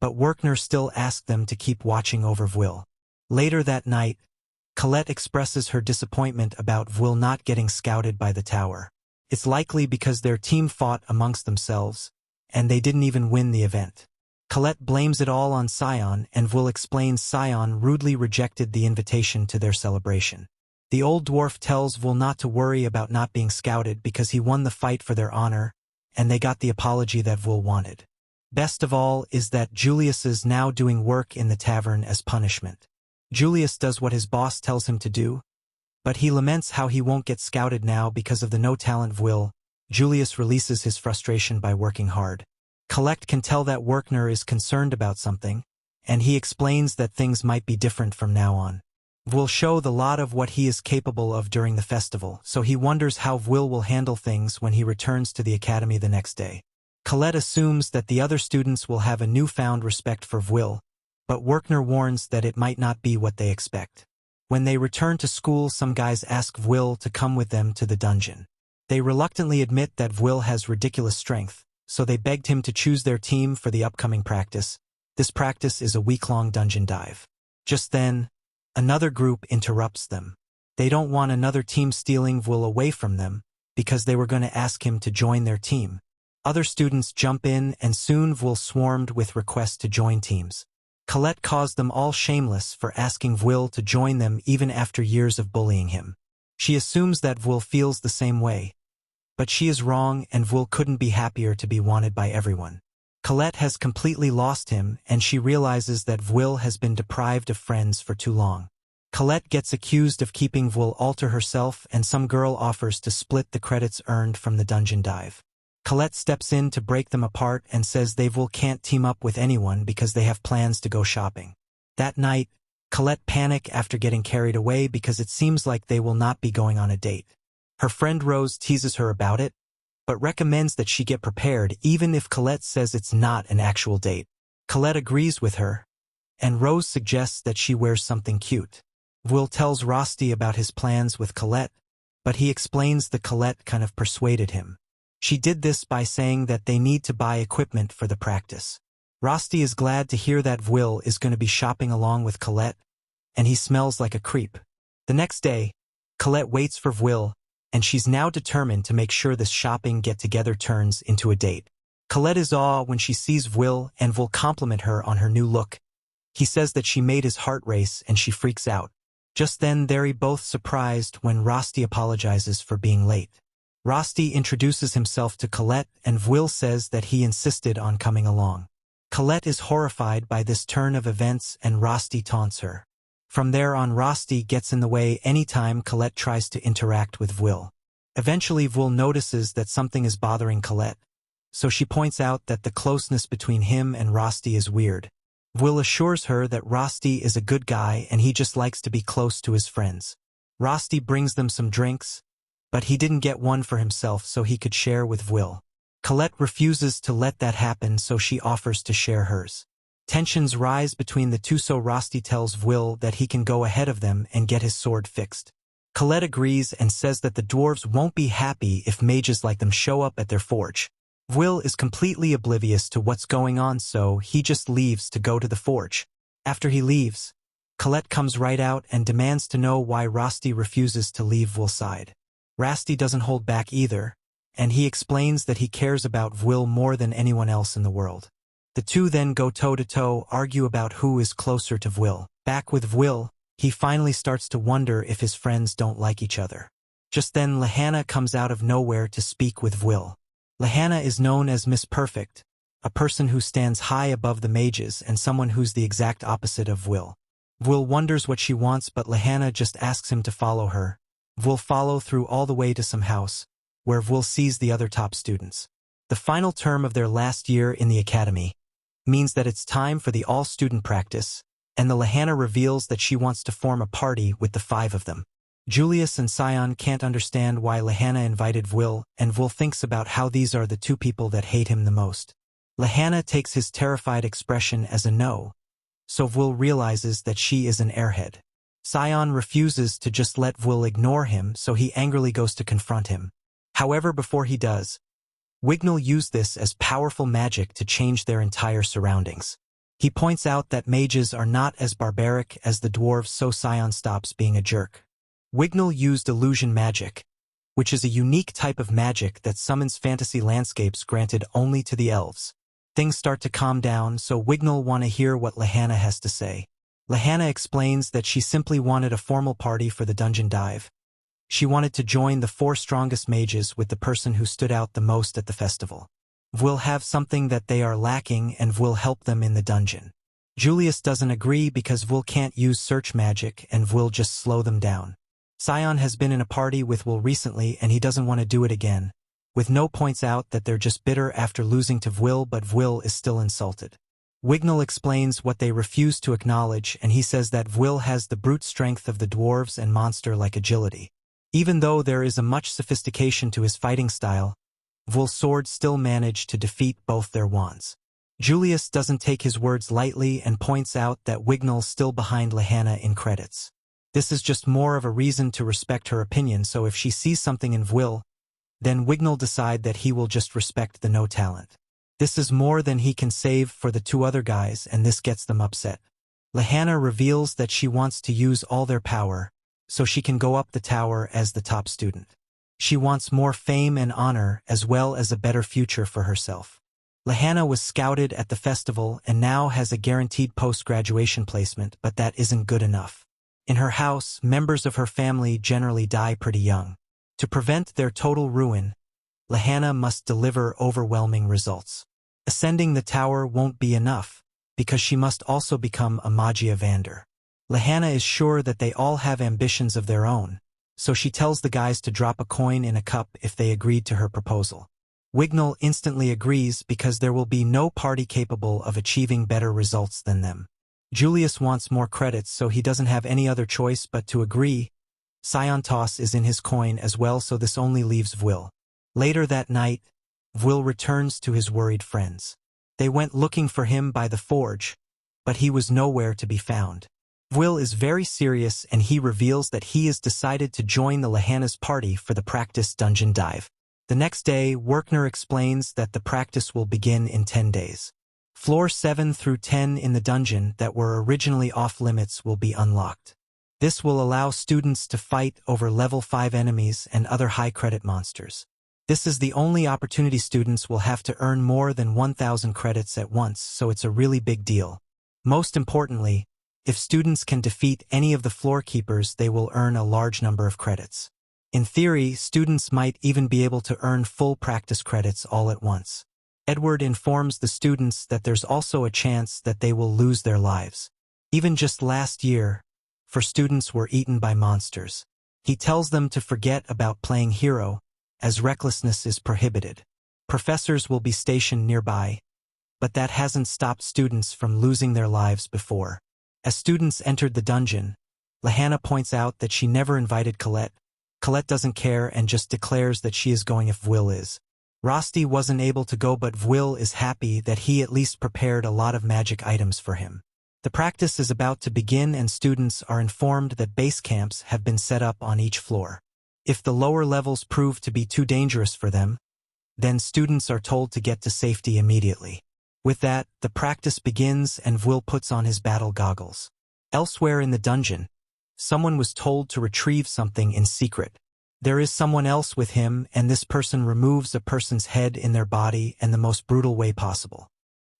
but Werkner still asks them to keep watching over Will. Later that night, Colette expresses her disappointment about Will not getting scouted by the tower. It's likely because their team fought amongst themselves, and they didn't even win the event. Colette blames it all on Scion, and Will explains Scion rudely rejected the invitation to their celebration. The old dwarf tells Will not to worry about not being scouted because he won the fight for their honor, and they got the apology that Will wanted. Best of all is that Julius is now doing work in the tavern as punishment. Julius does what his boss tells him to do, but he laments how he won't get scouted now because of the no talent of Will. Julius releases his frustration by working hard. Colette can tell that Werkner is concerned about something, and he explains that things might be different from now on. Will show the lot of what he is capable of during the festival, so he wonders how Will will handle things when he returns to the academy the next day. Colette assumes that the other students will have a newfound respect for Will, but Werkner warns that it might not be what they expect. When they return to school, some guys ask Will to come with them to the dungeon. They reluctantly admit that Will has ridiculous strength, so they begged him to choose their team for the upcoming practice. This practice is a week-long dungeon dive. Just then, another group interrupts them. They don't want another team stealing Will away from them, because they were going to ask him to join their team. Other students jump in, and soon Will swarmed with requests to join teams. Colette caused them all shameless for asking Will to join them even after years of bullying him. She assumes that Will feels the same way, but she is wrong and Will couldn't be happier to be wanted by everyone. Colette has completely lost him and she realizes that Will has been deprived of friends for too long. Colette gets accused of keeping Will alter herself and some girl offers to split the credits earned from the dungeon dive. Colette steps in to break them apart and says they Will can't team up with anyone because they have plans to go shopping. That night, Colette panics after getting carried away because it seems like they will not be going on a date. Her friend Rose teases her about it, but recommends that she get prepared even if Colette says it's not an actual date. Colette agrees with her, and Rose suggests that she wears something cute. Will tells Rosti about his plans with Colette, but he explains that Colette kind of persuaded him. She did this by saying that they need to buy equipment for the practice. Rosti is glad to hear that Will is going to be shopping along with Colette, and he smells like a creep. The next day, Colette waits for Will, and she's now determined to make sure this shopping get-together turns into a date. Colette is awed when she sees Will, and Will compliment her on her new look. He says that she made his heart race and she freaks out. Just then they're both surprised when Rosti apologizes for being late. Rosti introduces himself to Colette and Will says that he insisted on coming along. Colette is horrified by this turn of events and Rosti taunts her. From there on, Rosti gets in the way anytime Colette tries to interact with Will. Eventually Will notices that something is bothering Colette, so she points out that the closeness between him and Rosti is weird. Will assures her that Rosti is a good guy and he just likes to be close to his friends. Rosti brings them some drinks, but he didn't get one for himself so he could share with Will. Colette refuses to let that happen, so she offers to share hers. Tensions rise between the two, so Rosti tells Will that he can go ahead of them and get his sword fixed. Colette agrees and says that the dwarves won't be happy if mages like them show up at their forge. Will is completely oblivious to what's going on, so he just leaves to go to the forge. After he leaves, Colette comes right out and demands to know why Rosti refuses to leave Will's side. Rosti doesn't hold back either, and he explains that he cares about Will more than anyone else in the world. The two then go toe-to-toe, argue about who is closer to Will. Back with Will, he finally starts to wonder if his friends don't like each other. Just then Lehana comes out of nowhere to speak with Will. Lehana is known as Miss Perfect, a person who stands high above the mages and someone who's the exact opposite of Will. Will wonders what she wants, but Lehana just asks him to follow her. Will follow through all the way to some house, where Will sees the other top students. The final term of their last year in the academy means that it's time for the all-student practice, and the Lehana reveals that she wants to form a party with the 5 of them. Julius and Sion can't understand why Lehana invited Will, and Will thinks about how these are the 2 people that hate him the most. Lehana takes his terrified expression as a no, so Will realizes that she is an airhead. Sion refuses to just let Will ignore him, so he angrily goes to confront him. However, before he does, Wignall used this as powerful magic to change their entire surroundings. He points out that mages are not as barbaric as the dwarves, so Sion stops being a jerk. Wignall used illusion magic, which is a unique type of magic that summons fantasy landscapes granted only to the elves. Things start to calm down, so Wignall want to hear what Lehana has to say. Lehana explains that she simply wanted a formal party for the dungeon dive. She wanted to join the 4 strongest mages with the person who stood out the most at the festival. Will have something that they are lacking, and will help them in the dungeon. Julius doesn't agree because Will can't use search magic and Will just slow them down. Sion has been in a party with Will recently and he doesn't want to do it again. With no points out that they're just bitter after losing to Will, but Will is still insulted. Wignall explains what they refuse to acknowledge, and he says that Will has the brute strength of the dwarves and monster-like agility. Even though there is a much sophistication to his fighting style, Will's sword still managed to defeat both their wands. Julius doesn't take his words lightly and points out that Wignall's still behind Lehana in credits. This is just more of a reason to respect her opinion, so if she sees something in Will, then Wignall decide that he will just respect the no talent. This is more than he can save for the 2 other guys, and this gets them upset. Lehana reveals that she wants to use all their power, so she can go up the tower as the top student. She wants more fame and honor, as well as a better future for herself. Lehana was scouted at the festival and now has a guaranteed post-graduation placement, but that isn't good enough. In her house, members of her family generally die pretty young. To prevent their total ruin, Lehana must deliver overwhelming results. Ascending the tower won't be enough, because she must also become a Magia Vander. Lehana is sure that they all have ambitions of their own, so she tells the guys to drop a coin in a cup if they agreed to her proposal. Wignall instantly agrees because there will be no party capable of achieving better results than them. Julius wants more credits, so he doesn't have any other choice but to agree. Sion toss is in his coin as well, so this only leaves Will. Later that night, Will returns to his worried friends. They went looking for him by the forge, but he was nowhere to be found. Will is very serious and he reveals that he has decided to join the Lehana's party for the practice dungeon dive. The next day, Werkner explains that the practice will begin in 10 days. Floor 7 through 10 in the dungeon that were originally off-limits will be unlocked. This will allow students to fight over level 5 enemies and other high-credit monsters. This is the only opportunity. Students will have to earn more than 1,000 credits at once, so it's a really big deal. Most importantly, if students can defeat any of the floor keepers, they will earn a large number of credits. In theory, students might even be able to earn full practice credits all at once. Edward informs the students that there's also a chance that they will lose their lives. Even just last year, 4 students were eaten by monsters. He tells them to forget about playing hero, as recklessness is prohibited. Professors will be stationed nearby, but that hasn't stopped students from losing their lives before. As students entered the dungeon, Lehana points out that she never invited Colette. Colette doesn't care and just declares that she is going if Will is. Rosti wasn't able to go, but Will is happy that he at least prepared a lot of magic items for him. The practice is about to begin and students are informed that base camps have been set up on each floor. If the lower levels prove to be too dangerous for them, then students are told to get to safety immediately. With that, the practice begins and Will puts on his battle goggles. Elsewhere in the dungeon, someone was told to retrieve something in secret. There is someone else with him, and this person removes a person's head in their body in the most brutal way possible.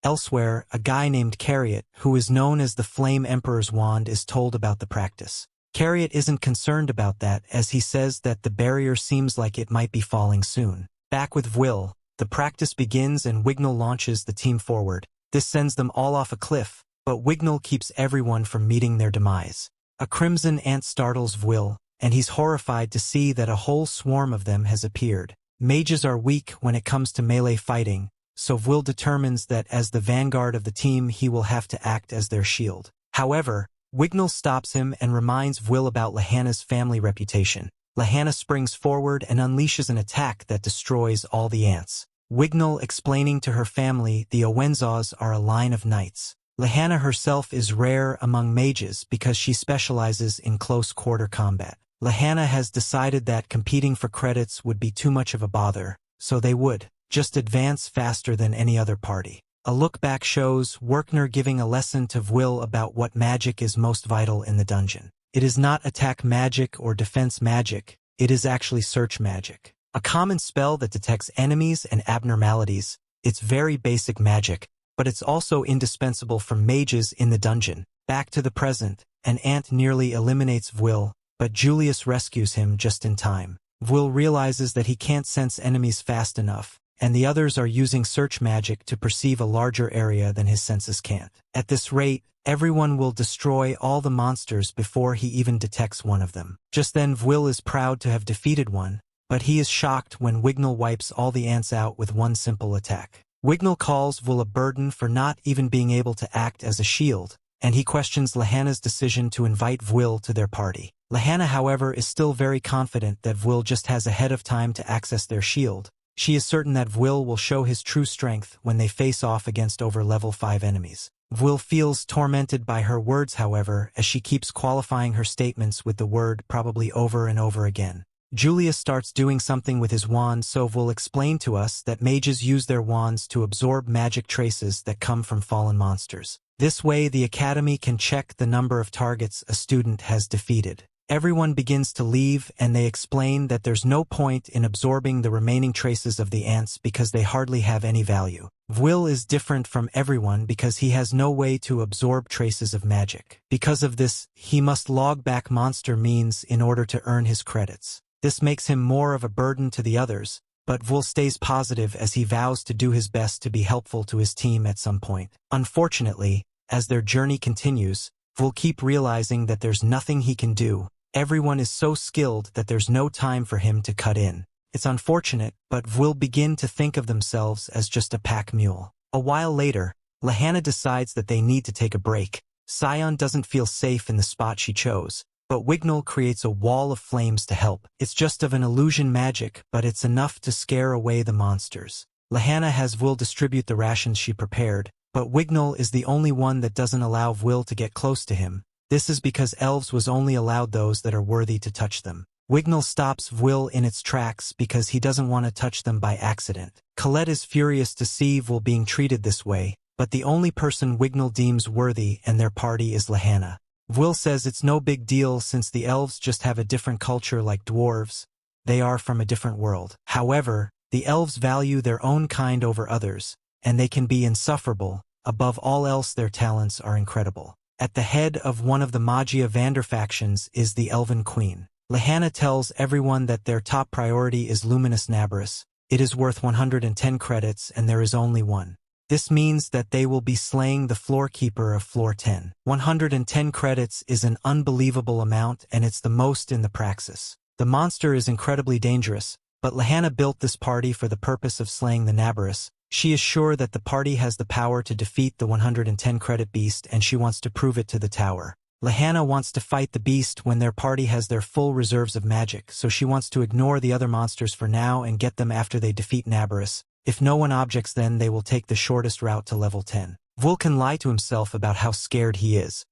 Elsewhere, a guy named Cariot, who is known as the Flame Emperor's Wand, is told about the practice. Cariot isn't concerned about that, as he says that the barrier seems like it might be falling soon. Back with Will, the practice begins and Wignall launches the team forward. This sends them all off a cliff, but Wignall keeps everyone from meeting their demise. A crimson ant startles Will, and he's horrified to see that a whole swarm of them has appeared. Mages are weak when it comes to melee fighting, so Will determines that as the vanguard of the team he will have to act as their shield. However, Wignall stops him and reminds Will about Lehana's family reputation. Lehana springs forward and unleashes an attack that destroys all the ants. Wignall explaining to her family the Owenzas are a line of knights. Lehana herself is rare among mages because she specializes in close-quarter combat. Lehana has decided that competing for credits would be too much of a bother, so they would just advance faster than any other party. A look back shows Werkner giving a lesson to Will about what magic is most vital in the dungeon. It is not attack magic or defense magic, it is actually search magic. A common spell that detects enemies and abnormalities. It's very basic magic, but it's also indispensable for mages in the dungeon. Back to the present, an ant nearly eliminates Will, but Julius rescues him just in time. Will realizes that he can't sense enemies fast enough, and the others are using search magic to perceive a larger area than his senses can't. At this rate, everyone will destroy all the monsters before he even detects one of them. Just then Will is proud to have defeated one, but he is shocked when Wignall wipes all the ants out with one simple attack. Wignall calls Will a burden for not even being able to act as a shield, and he questions Lehana's decision to invite Will to their party. Lehana, however, is still very confident that Will just has ahead of time to access their shield. She is certain that Will will show his true strength when they face off against over level 5 enemies. Will feels tormented by her words, however, as she keeps qualifying her statements with the word probably over and over again. Julius starts doing something with his wand, so will explain to us that mages use their wands to absorb magic traces that come from fallen monsters. This way the academy can check the number of targets a student has defeated. Everyone begins to leave, and they explain that there's no point in absorbing the remaining traces of the ants because they hardly have any value. Will is different from everyone because he has no way to absorb traces of magic. Because of this, he must log back monster means in order to earn his credits. This makes him more of a burden to the others, but Will stays positive as he vows to do his best to be helpful to his team at some point. Unfortunately, as their journey continues, Will keep realizing that there's nothing he can do. Everyone is so skilled that there's no time for him to cut in. It's unfortunate, but will begin to think of themselves as just a pack mule. A while later, Lehana decides that they need to take a break. Sion doesn't feel safe in the spot she chose, but Wignall creates a wall of flames to help. It's just of an illusion magic, but it's enough to scare away the monsters. Lehana has Will distribute the rations she prepared, but Wignall is the only one that doesn't allow Will to get close to him. This is because elves was only allowed those that are worthy to touch them. Wignall stops Will in its tracks because he doesn't want to touch them by accident. Colette is furious to see Will being treated this way, but the only person Wignall deems worthy in their party is Lehana. Will says it's no big deal since the elves just have a different culture like dwarves. They are from a different world. However, the elves value their own kind over others, and they can be insufferable. Above all else, their talents are incredible. At the head of one of the Magia Vander factions is the Elven Queen. Lehana tells everyone that their top priority is Luminous Nabris. It is worth 110 credits and there is only one. This means that they will be slaying the floorkeeper of floor 10. 110 credits is an unbelievable amount and it's the most in the praxis. The monster is incredibly dangerous, but Lehana built this party for the purpose of slaying the Nabris. She is sure that the party has the power to defeat the 110 credit beast and she wants to prove it to the tower. Lahanna wants to fight the beast when their party has their full reserves of magic, so she wants to ignore the other monsters for now and get them after they defeat Nabarus. If no one objects, then they will take the shortest route to level 10. Vul can lie to himself about how scared he is,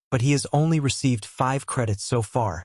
but he has only received 5 credits so far,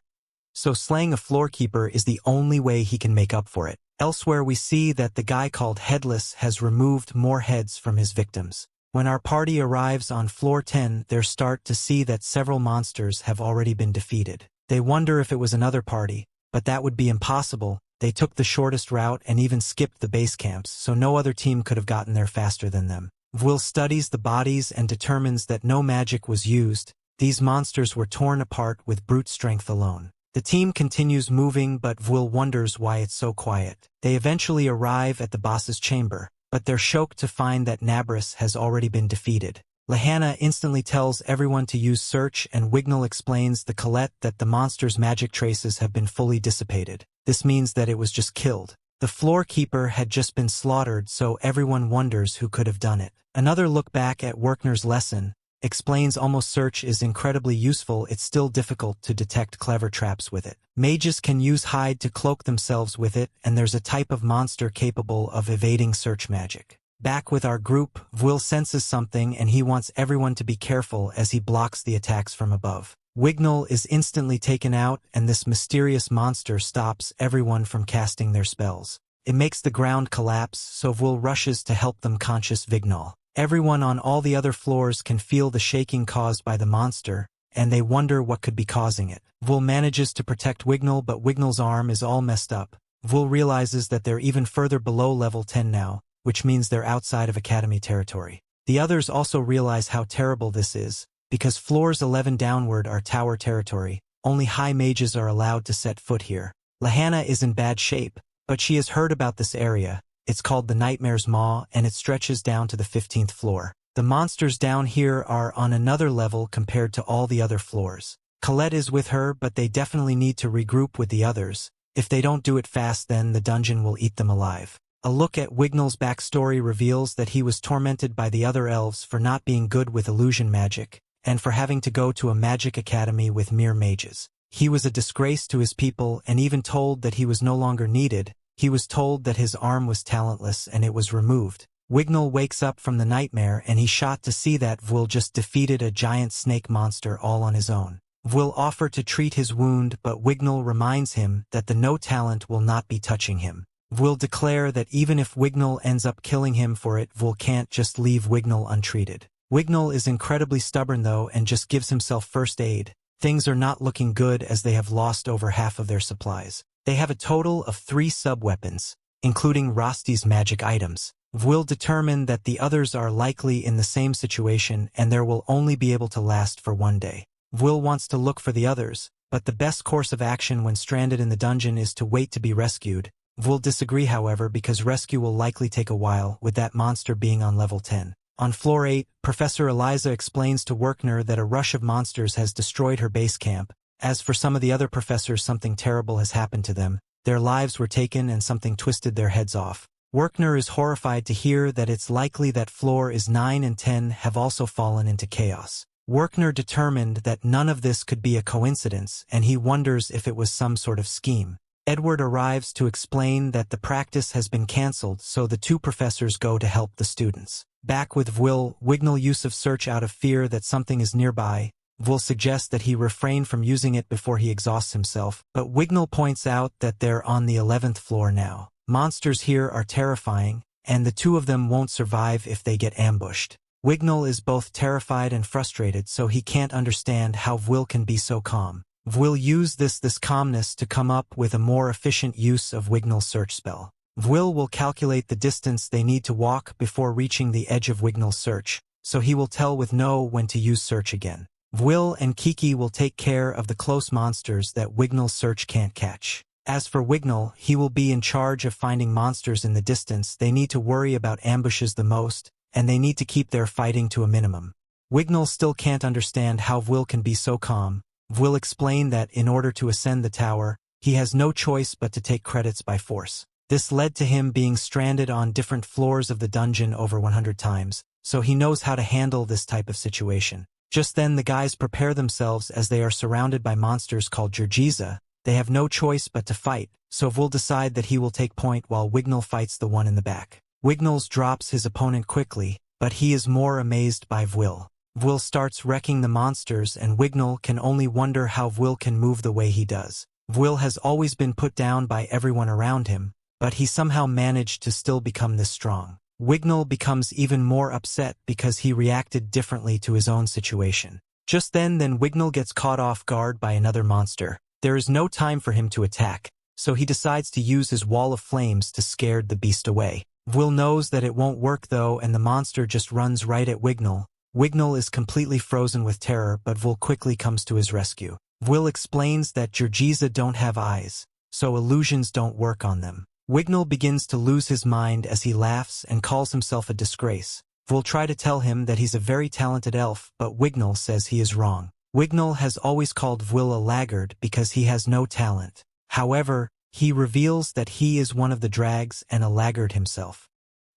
so slaying a floorkeeper is the only way he can make up for it. Elsewhere we see that the guy called Headless has removed more heads from his victims. When our party arrives on floor 10, they start to see that several monsters have already been defeated. They wonder if it was another party, but that would be impossible. They took the shortest route and even skipped the base camps, so no other team could have gotten there faster than them. Vul studies the bodies and determines that no magic was used. These monsters were torn apart with brute strength alone. The team continues moving, but Vul wonders why it's so quiet. They eventually arrive at the boss's chamber, but they're shocked to find that Nabarus has already been defeated. Lahanna instantly tells everyone to use search, and Wignall explains the Colette that the monster's magic traces have been fully dissipated. This means that it was just killed. The floorkeeper had just been slaughtered, so everyone wonders who could have done it. Another look back at Werkner's lesson explains almost search is incredibly useful. It's still difficult to detect clever traps with it. Mages can use hide to cloak themselves with it, and there's a type of monster capable of evading search magic. Back with our group, Vul senses something and he wants everyone to be careful as he blocks the attacks from above. Wignall is instantly taken out, and this mysterious monster stops everyone from casting their spells. It makes the ground collapse, so Vul rushes to help them conscious Wignall. Everyone on all the other floors can feel the shaking caused by the monster, and they wonder what could be causing it. Vul manages to protect Wignall, but Wignall's arm is all messed up. Vul realizes that they're even further below level 10 now, which means they're outside of Academy territory. The others also realize how terrible this is, because floors 11 downward are tower territory. Only high mages are allowed to set foot here. Lahanna is in bad shape, but she has heard about this area. It's called the Nightmare's Maw, and it stretches down to the 15th floor. The monsters down here are on another level compared to all the other floors. Colette is with her, but they definitely need to regroup with the others. If they don't do it fast, then the dungeon will eat them alive. A look at Wignall's backstory reveals that he was tormented by the other elves for not being good with illusion magic, and for having to go to a magic academy with mere mages. He was a disgrace to his people and even told that he was no longer needed. He was told that his arm was talentless and it was removed. Wignall wakes up from the nightmare and he's shocked to see that Vul just defeated a giant snake monster all on his own. Vul offers to treat his wound, but Wignall reminds him that the no talent will not be touching him. Vul declare that even if Wignall ends up killing him for it, Vul can't just leave Wignall untreated. Wignall is incredibly stubborn though and just gives himself first aid. Things are not looking good as they have lost over half of their supplies. They have a total of 3 sub-weapons, including Rosti's magic items. Vul determined that the others are likely in the same situation and there will only be able to last for 1 day. Vul wants to look for the others, but the best course of action when stranded in the dungeon is to wait to be rescued. Vul disagree, however, because rescue will likely take a while, with that monster being on level 10. On floor 8, Professor Eliza explains to Werkner that a rush of monsters has destroyed her base camp. As for some of the other professors, something terrible has happened to them. Their lives were taken and something twisted their heads off. Werkner is horrified to hear that it's likely that floors 9 and 10 have also fallen into chaos. Werkner determined that none of this could be a coincidence, and he wonders if it was some sort of scheme. Edward arrives to explain that the practice has been cancelled, so the 2 professors go to help the students. Back with Vul, Wignall use of search out of fear that something is nearby. Vul suggests that he refrain from using it before he exhausts himself, but Wignall points out that they're on the 11th floor now. Monsters here are terrifying, and the 2 of them won't survive if they get ambushed. Wignall is both terrified and frustrated, so he can't understand how Vul can be so calm. Vul use this calmness to come up with a more efficient use of Wignall's search spell. Vul will calculate the distance they need to walk before reaching the edge of Wignall's search, so he will tell with no when to use search again. Vul and Kiki will take care of the close monsters that Wignall's search can't catch. As for Wignall, he will be in charge of finding monsters in the distance. They need to worry about ambushes the most, and they need to keep their fighting to a minimum. Wignall still can't understand how Vul can be so calm. Vul explained that in order to ascend the tower, he has no choice but to take credits by force. This led to him being stranded on different floors of the dungeon over 100 times, so he knows how to handle this type of situation. Just then the guys prepare themselves as they are surrounded by monsters called Jurgiza. They have no choice but to fight, so Vul decide that he will take point while Wignall fights the one in the back. Wignall drops his opponent quickly, but he is more amazed by Vul. Vul starts wrecking the monsters and Wignall can only wonder how Vul can move the way he does. Vul has always been put down by everyone around him, but he somehow managed to still become this strong. Wignall becomes even more upset because he reacted differently to his own situation. Just then Wignall gets caught off guard by another monster. There is no time for him to attack, so he decides to use his wall of flames to scare the beast away. Vul knows that it won't work though and the monster just runs right at Wignall. Wignall is completely frozen with terror but Vul quickly comes to his rescue. Vul explains that Jurgiza don't have eyes, so illusions don't work on them. Wignall begins to lose his mind as he laughs and calls himself a disgrace. Vul try to tell him that he's a very talented elf, but Wignall says he is wrong. Wignall has always called Vul a laggard because he has no talent. However, he reveals that he is one of the drags and a laggard himself.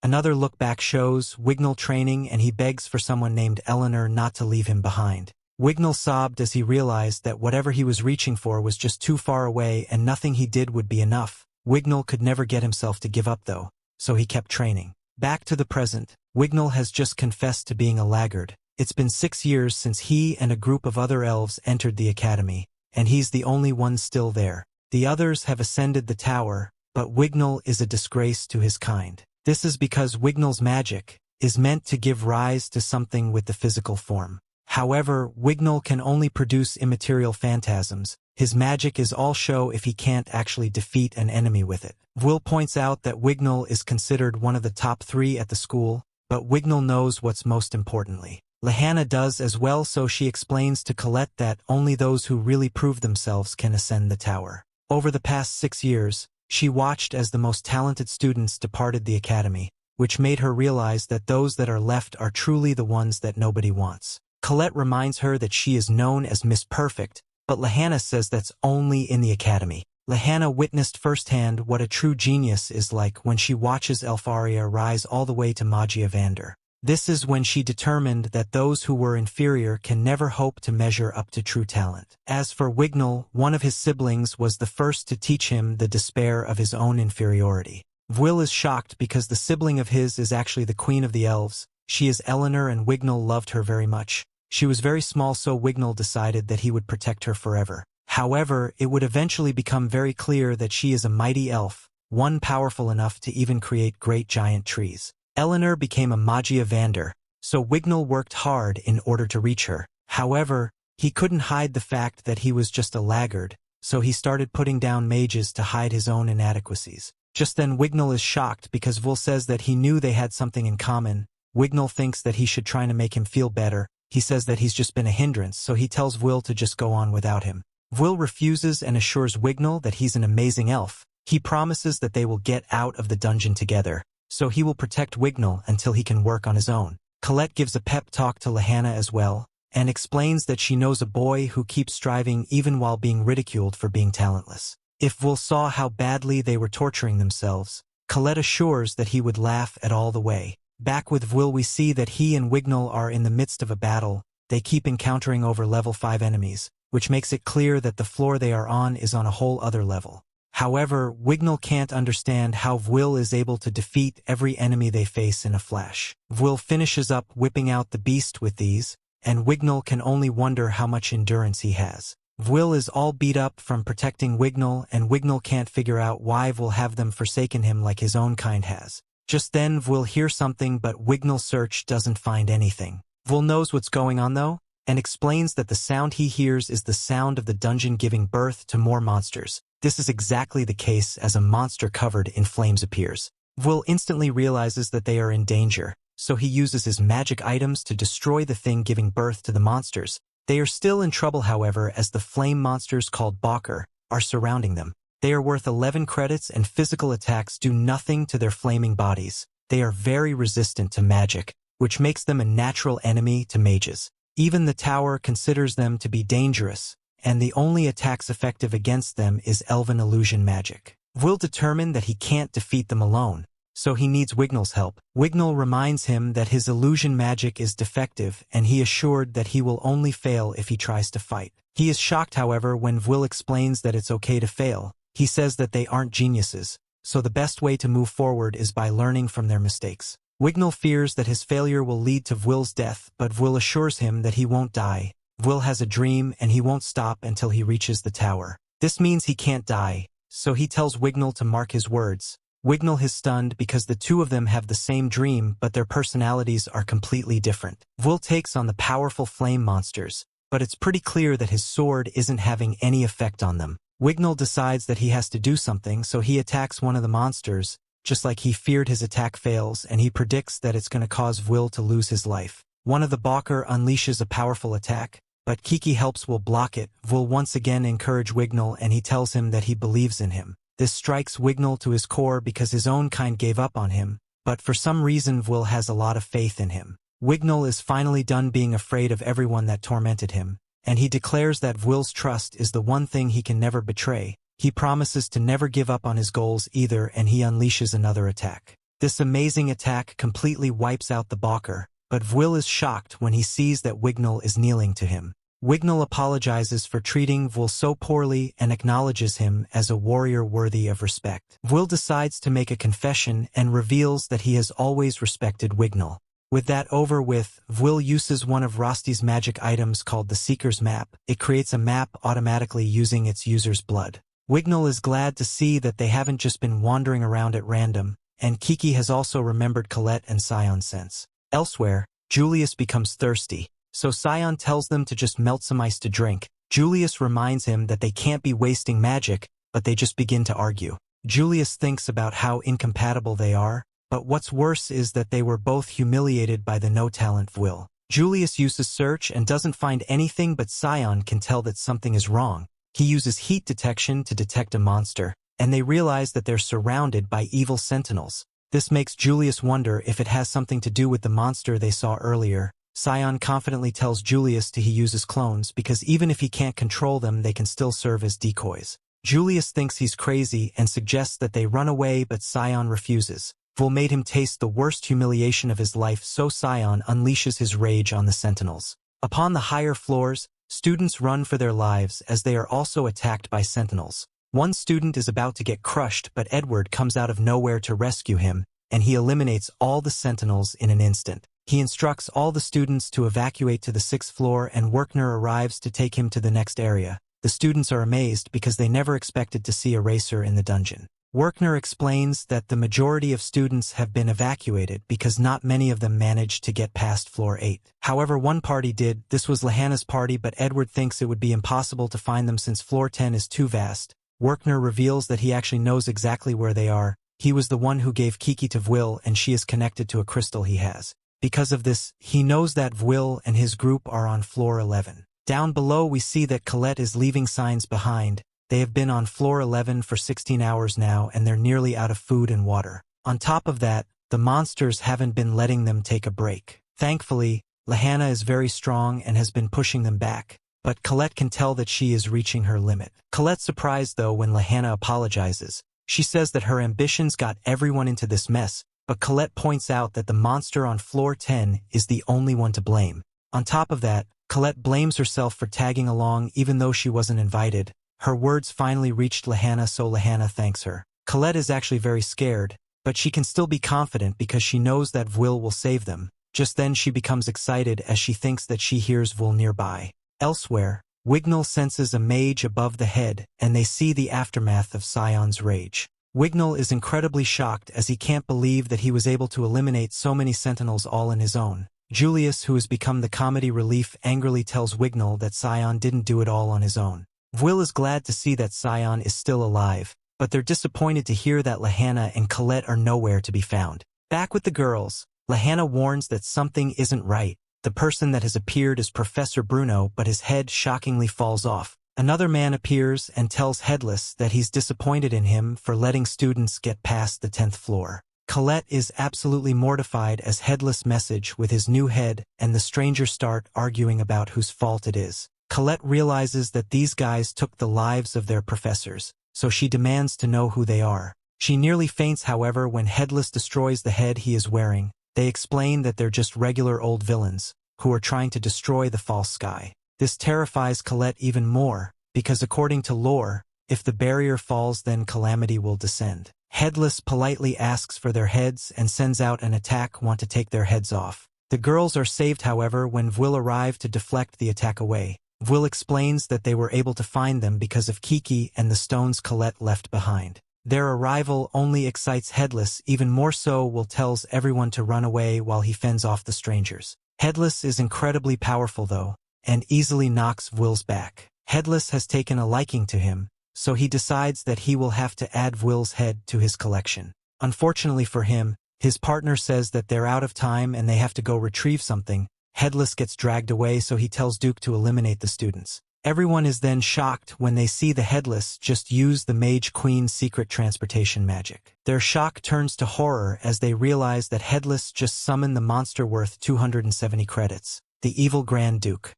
Another look back shows Wignall training and he begs for someone named Eleanor not to leave him behind. Wignall sobbed as he realized that whatever he was reaching for was just too far away and nothing he did would be enough. Wignall could never get himself to give up though, so he kept training. Back to the present, Wignall has just confessed to being a laggard. It's been 6 years since he and a group of other elves entered the academy, and he's the only one still there. The others have ascended the tower, but Wignall is a disgrace to his kind. This is because Wignall's magic is meant to give rise to something with the physical form. However, Wignall can only produce immaterial phantasms. His magic is all show if he can't actually defeat an enemy with it. Vul points out that Wignall is considered one of the top 3 at the school, but Wignall knows what's most importantly. Lahanna does as well, so she explains to Colette that only those who really prove themselves can ascend the tower. Over the past 6 years, she watched as the most talented students departed the academy, which made her realize that those that are left are truly the ones that nobody wants. Colette reminds her that she is known as Miss Perfect, but Lahanna says that's only in the academy. Lahanna witnessed firsthand what a true genius is like when she watches Elfaria rise all the way to Magia Vander. This is when she determined that those who were inferior can never hope to measure up to true talent. As for Wignall, one of his siblings was the first to teach him the despair of his own inferiority. Vul is shocked because the sibling of his is actually the queen of the elves. She is Eleanor and Wignall loved her very much. She was very small, so Wignall decided that he would protect her forever. However, it would eventually become very clear that she is a mighty elf, one powerful enough to even create great giant trees. Eleanor became a Magia Vander, so Wignall worked hard in order to reach her. However, he couldn't hide the fact that he was just a laggard, so he started putting down mages to hide his own inadequacies. Just then Wignall is shocked because Vul says that he knew they had something in common. Wignall thinks that he should try to make him feel better. He says that he's just been a hindrance, so he tells Vul to just go on without him. Vul refuses and assures Wignall that he's an amazing elf. He promises that they will get out of the dungeon together, so he will protect Wignall until he can work on his own. Colette gives a pep talk to Lahanna as well, and explains that she knows a boy who keeps striving even while being ridiculed for being talentless. If Vul saw how badly they were torturing themselves, Colette assures that he would laugh at all the way. Back with Vul, we see that he and Wignall are in the midst of a battle. They keep encountering over level 5 enemies, which makes it clear that the floor they are on is on a whole other level. However, Wignall can't understand how Vul is able to defeat every enemy they face in a flash. Vul finishes up whipping out the beast with these, and Wignall can only wonder how much endurance he has. Vul is all beat up from protecting Wignall, and Wignall can't figure out why Vul have them forsaken him like his own kind has. Just then Vul hears something, but Wignall search doesn't find anything. Vul knows what's going on though, and explains that the sound he hears is the sound of the dungeon giving birth to more monsters. This is exactly the case as a monster covered in flames appears. Vul instantly realizes that they are in danger, so he uses his magic items to destroy the thing giving birth to the monsters. They are still in trouble however, as the flame monsters called Balker are surrounding them. They are worth 11 credits and physical attacks do nothing to their flaming bodies. They are very resistant to magic, which makes them a natural enemy to mages. Even the tower considers them to be dangerous, and the only attacks effective against them is elven illusion magic. Vul determined that he can't defeat them alone, so he needs Wignall's help. Wignall reminds him that his illusion magic is defective, and he assured that he will only fail if he tries to fight. He is shocked, however, when Will explains that it's okay to fail. He says that they aren't geniuses, so the best way to move forward is by learning from their mistakes. Wignall fears that his failure will lead to Will's death, but Will assures him that he won't die. Will has a dream and he won't stop until he reaches the tower. This means he can't die, so he tells Wignall to mark his words. Wignall is stunned because the two of them have the same dream, but their personalities are completely different. Will takes on the powerful flame monsters, but it's pretty clear that his sword isn't having any effect on them. Wignall decides that he has to do something, so he attacks one of the monsters, just like he feared his attack fails, and he predicts that it's going to cause Will to lose his life. One of the Balker unleashes a powerful attack, but Kiki helps Will block it. Will once again encourage Wignall, and he tells him that he believes in him. This strikes Wignall to his core because his own kind gave up on him, but for some reason Will has a lot of faith in him. Wignall is finally done being afraid of everyone that tormented him, and he declares that Will's trust is the one thing he can never betray. He promises to never give up on his goals either, and he unleashes another attack. This amazing attack completely wipes out the Balker, but Will is shocked when he sees that Wignall is kneeling to him. Wignall apologizes for treating Will so poorly and acknowledges him as a warrior worthy of respect. Will decides to make a confession and reveals that he has always respected Wignall. With that over with, Will uses one of Rosty's magic items called the Seeker's Map. It creates a map automatically using its user's blood. Wignall is glad to see that they haven't just been wandering around at random, and Kiki has also remembered Colette and Scion's sense. Elsewhere, Julius becomes thirsty, so Scion tells them to just melt some ice to drink. Julius reminds him that they can't be wasting magic, but they just begin to argue. Julius thinks about how incompatible they are, but what's worse is that they were both humiliated by the no-talent Will. Julius uses search and doesn't find anything, but Scion can tell that something is wrong. He uses heat detection to detect a monster, and they realize that they're surrounded by evil sentinels. This makes Julius wonder if it has something to do with the monster they saw earlier. Scion confidently tells Julius he uses clones because even if he can't control them, they can still serve as decoys. Julius thinks he's crazy and suggests that they run away, but Scion refuses. Will made him taste the worst humiliation of his life, so Scion unleashes his rage on the sentinels. Upon the higher floors, students run for their lives as they are also attacked by sentinels. One student is about to get crushed, but Edward comes out of nowhere to rescue him, and he eliminates all the sentinels in an instant. He instructs all the students to evacuate to the 6th floor, and Werkner arrives to take him to the next area. The students are amazed because they never expected to see a racer in the dungeon. Werkner explains that the majority of students have been evacuated because not many of them managed to get past floor 8. However, one party did. This was Lahana's party, but Edward thinks it would be impossible to find them since floor 10 is too vast. Werkner reveals that he actually knows exactly where they are. He was the one who gave Kiki to Will, and she is connected to a crystal he has. Because of this, he knows that Will and his group are on floor 11. Down below we see that Colette is leaving signs behind. They have been on floor 11 for 16 hours now, and they're nearly out of food and water. On top of that, the monsters haven't been letting them take a break. Thankfully, Lahana is very strong and has been pushing them back, but Colette can tell that she is reaching her limit. Colette's surprised though when Lahana apologizes. She says that her ambitions got everyone into this mess, but Colette points out that the monster on floor 10 is the only one to blame. On top of that, Colette blames herself for tagging along even though she wasn't invited. Her words finally reached Lahana, so Lahana thanks her. Colette is actually very scared, but she can still be confident because she knows that Will save them. Just then she becomes excited as she thinks that she hears Will nearby. Elsewhere, Wignall senses a mage above the head, and they see the aftermath of Scion's rage. Wignall is incredibly shocked as he can't believe that he was able to eliminate so many sentinels all on his own. Julius, who has become the comedy relief, angrily tells Wignall that Scion didn't do it all on his own. Will is glad to see that Scion is still alive, but they're disappointed to hear that Lahana and Colette are nowhere to be found. Back with the girls, Lahana warns that something isn't right. The person that has appeared is Professor Bruno, but his head shockingly falls off. Another man appears and tells Headless that he's disappointed in him for letting students get past the 10th floor. Colette is absolutely mortified as Headless message with his new head, and the strangers start arguing about whose fault it is. Colette realizes that these guys took the lives of their professors, so she demands to know who they are. She nearly faints, however, when Headless destroys the head he is wearing. They explain that they're just regular old villains, who are trying to destroy the false sky. This terrifies Colette even more, because according to lore, if the barrier falls then calamity will descend. Headless politely asks for their heads and sends out an attack want to take their heads off. The girls are saved, however, when Vil arrive to deflect the attack away. Vil explains that they were able to find them because of Kiki and the stones Colette left behind. Their arrival only excites Headless even more, so Will tells everyone to run away while he fends off the strangers. Headless is incredibly powerful though, and easily knocks Will's back. Headless has taken a liking to him, so he decides that he will have to add Will's head to his collection. Unfortunately for him, his partner says that they're out of time and they have to go retrieve something. Headless gets dragged away, so he tells Duke to eliminate the students. Everyone is then shocked when they see the Headless just use the Mage Queen's secret transportation magic. Their shock turns to horror as they realize that Headless just summoned the monster worth 270 credits, the evil Grand Duke.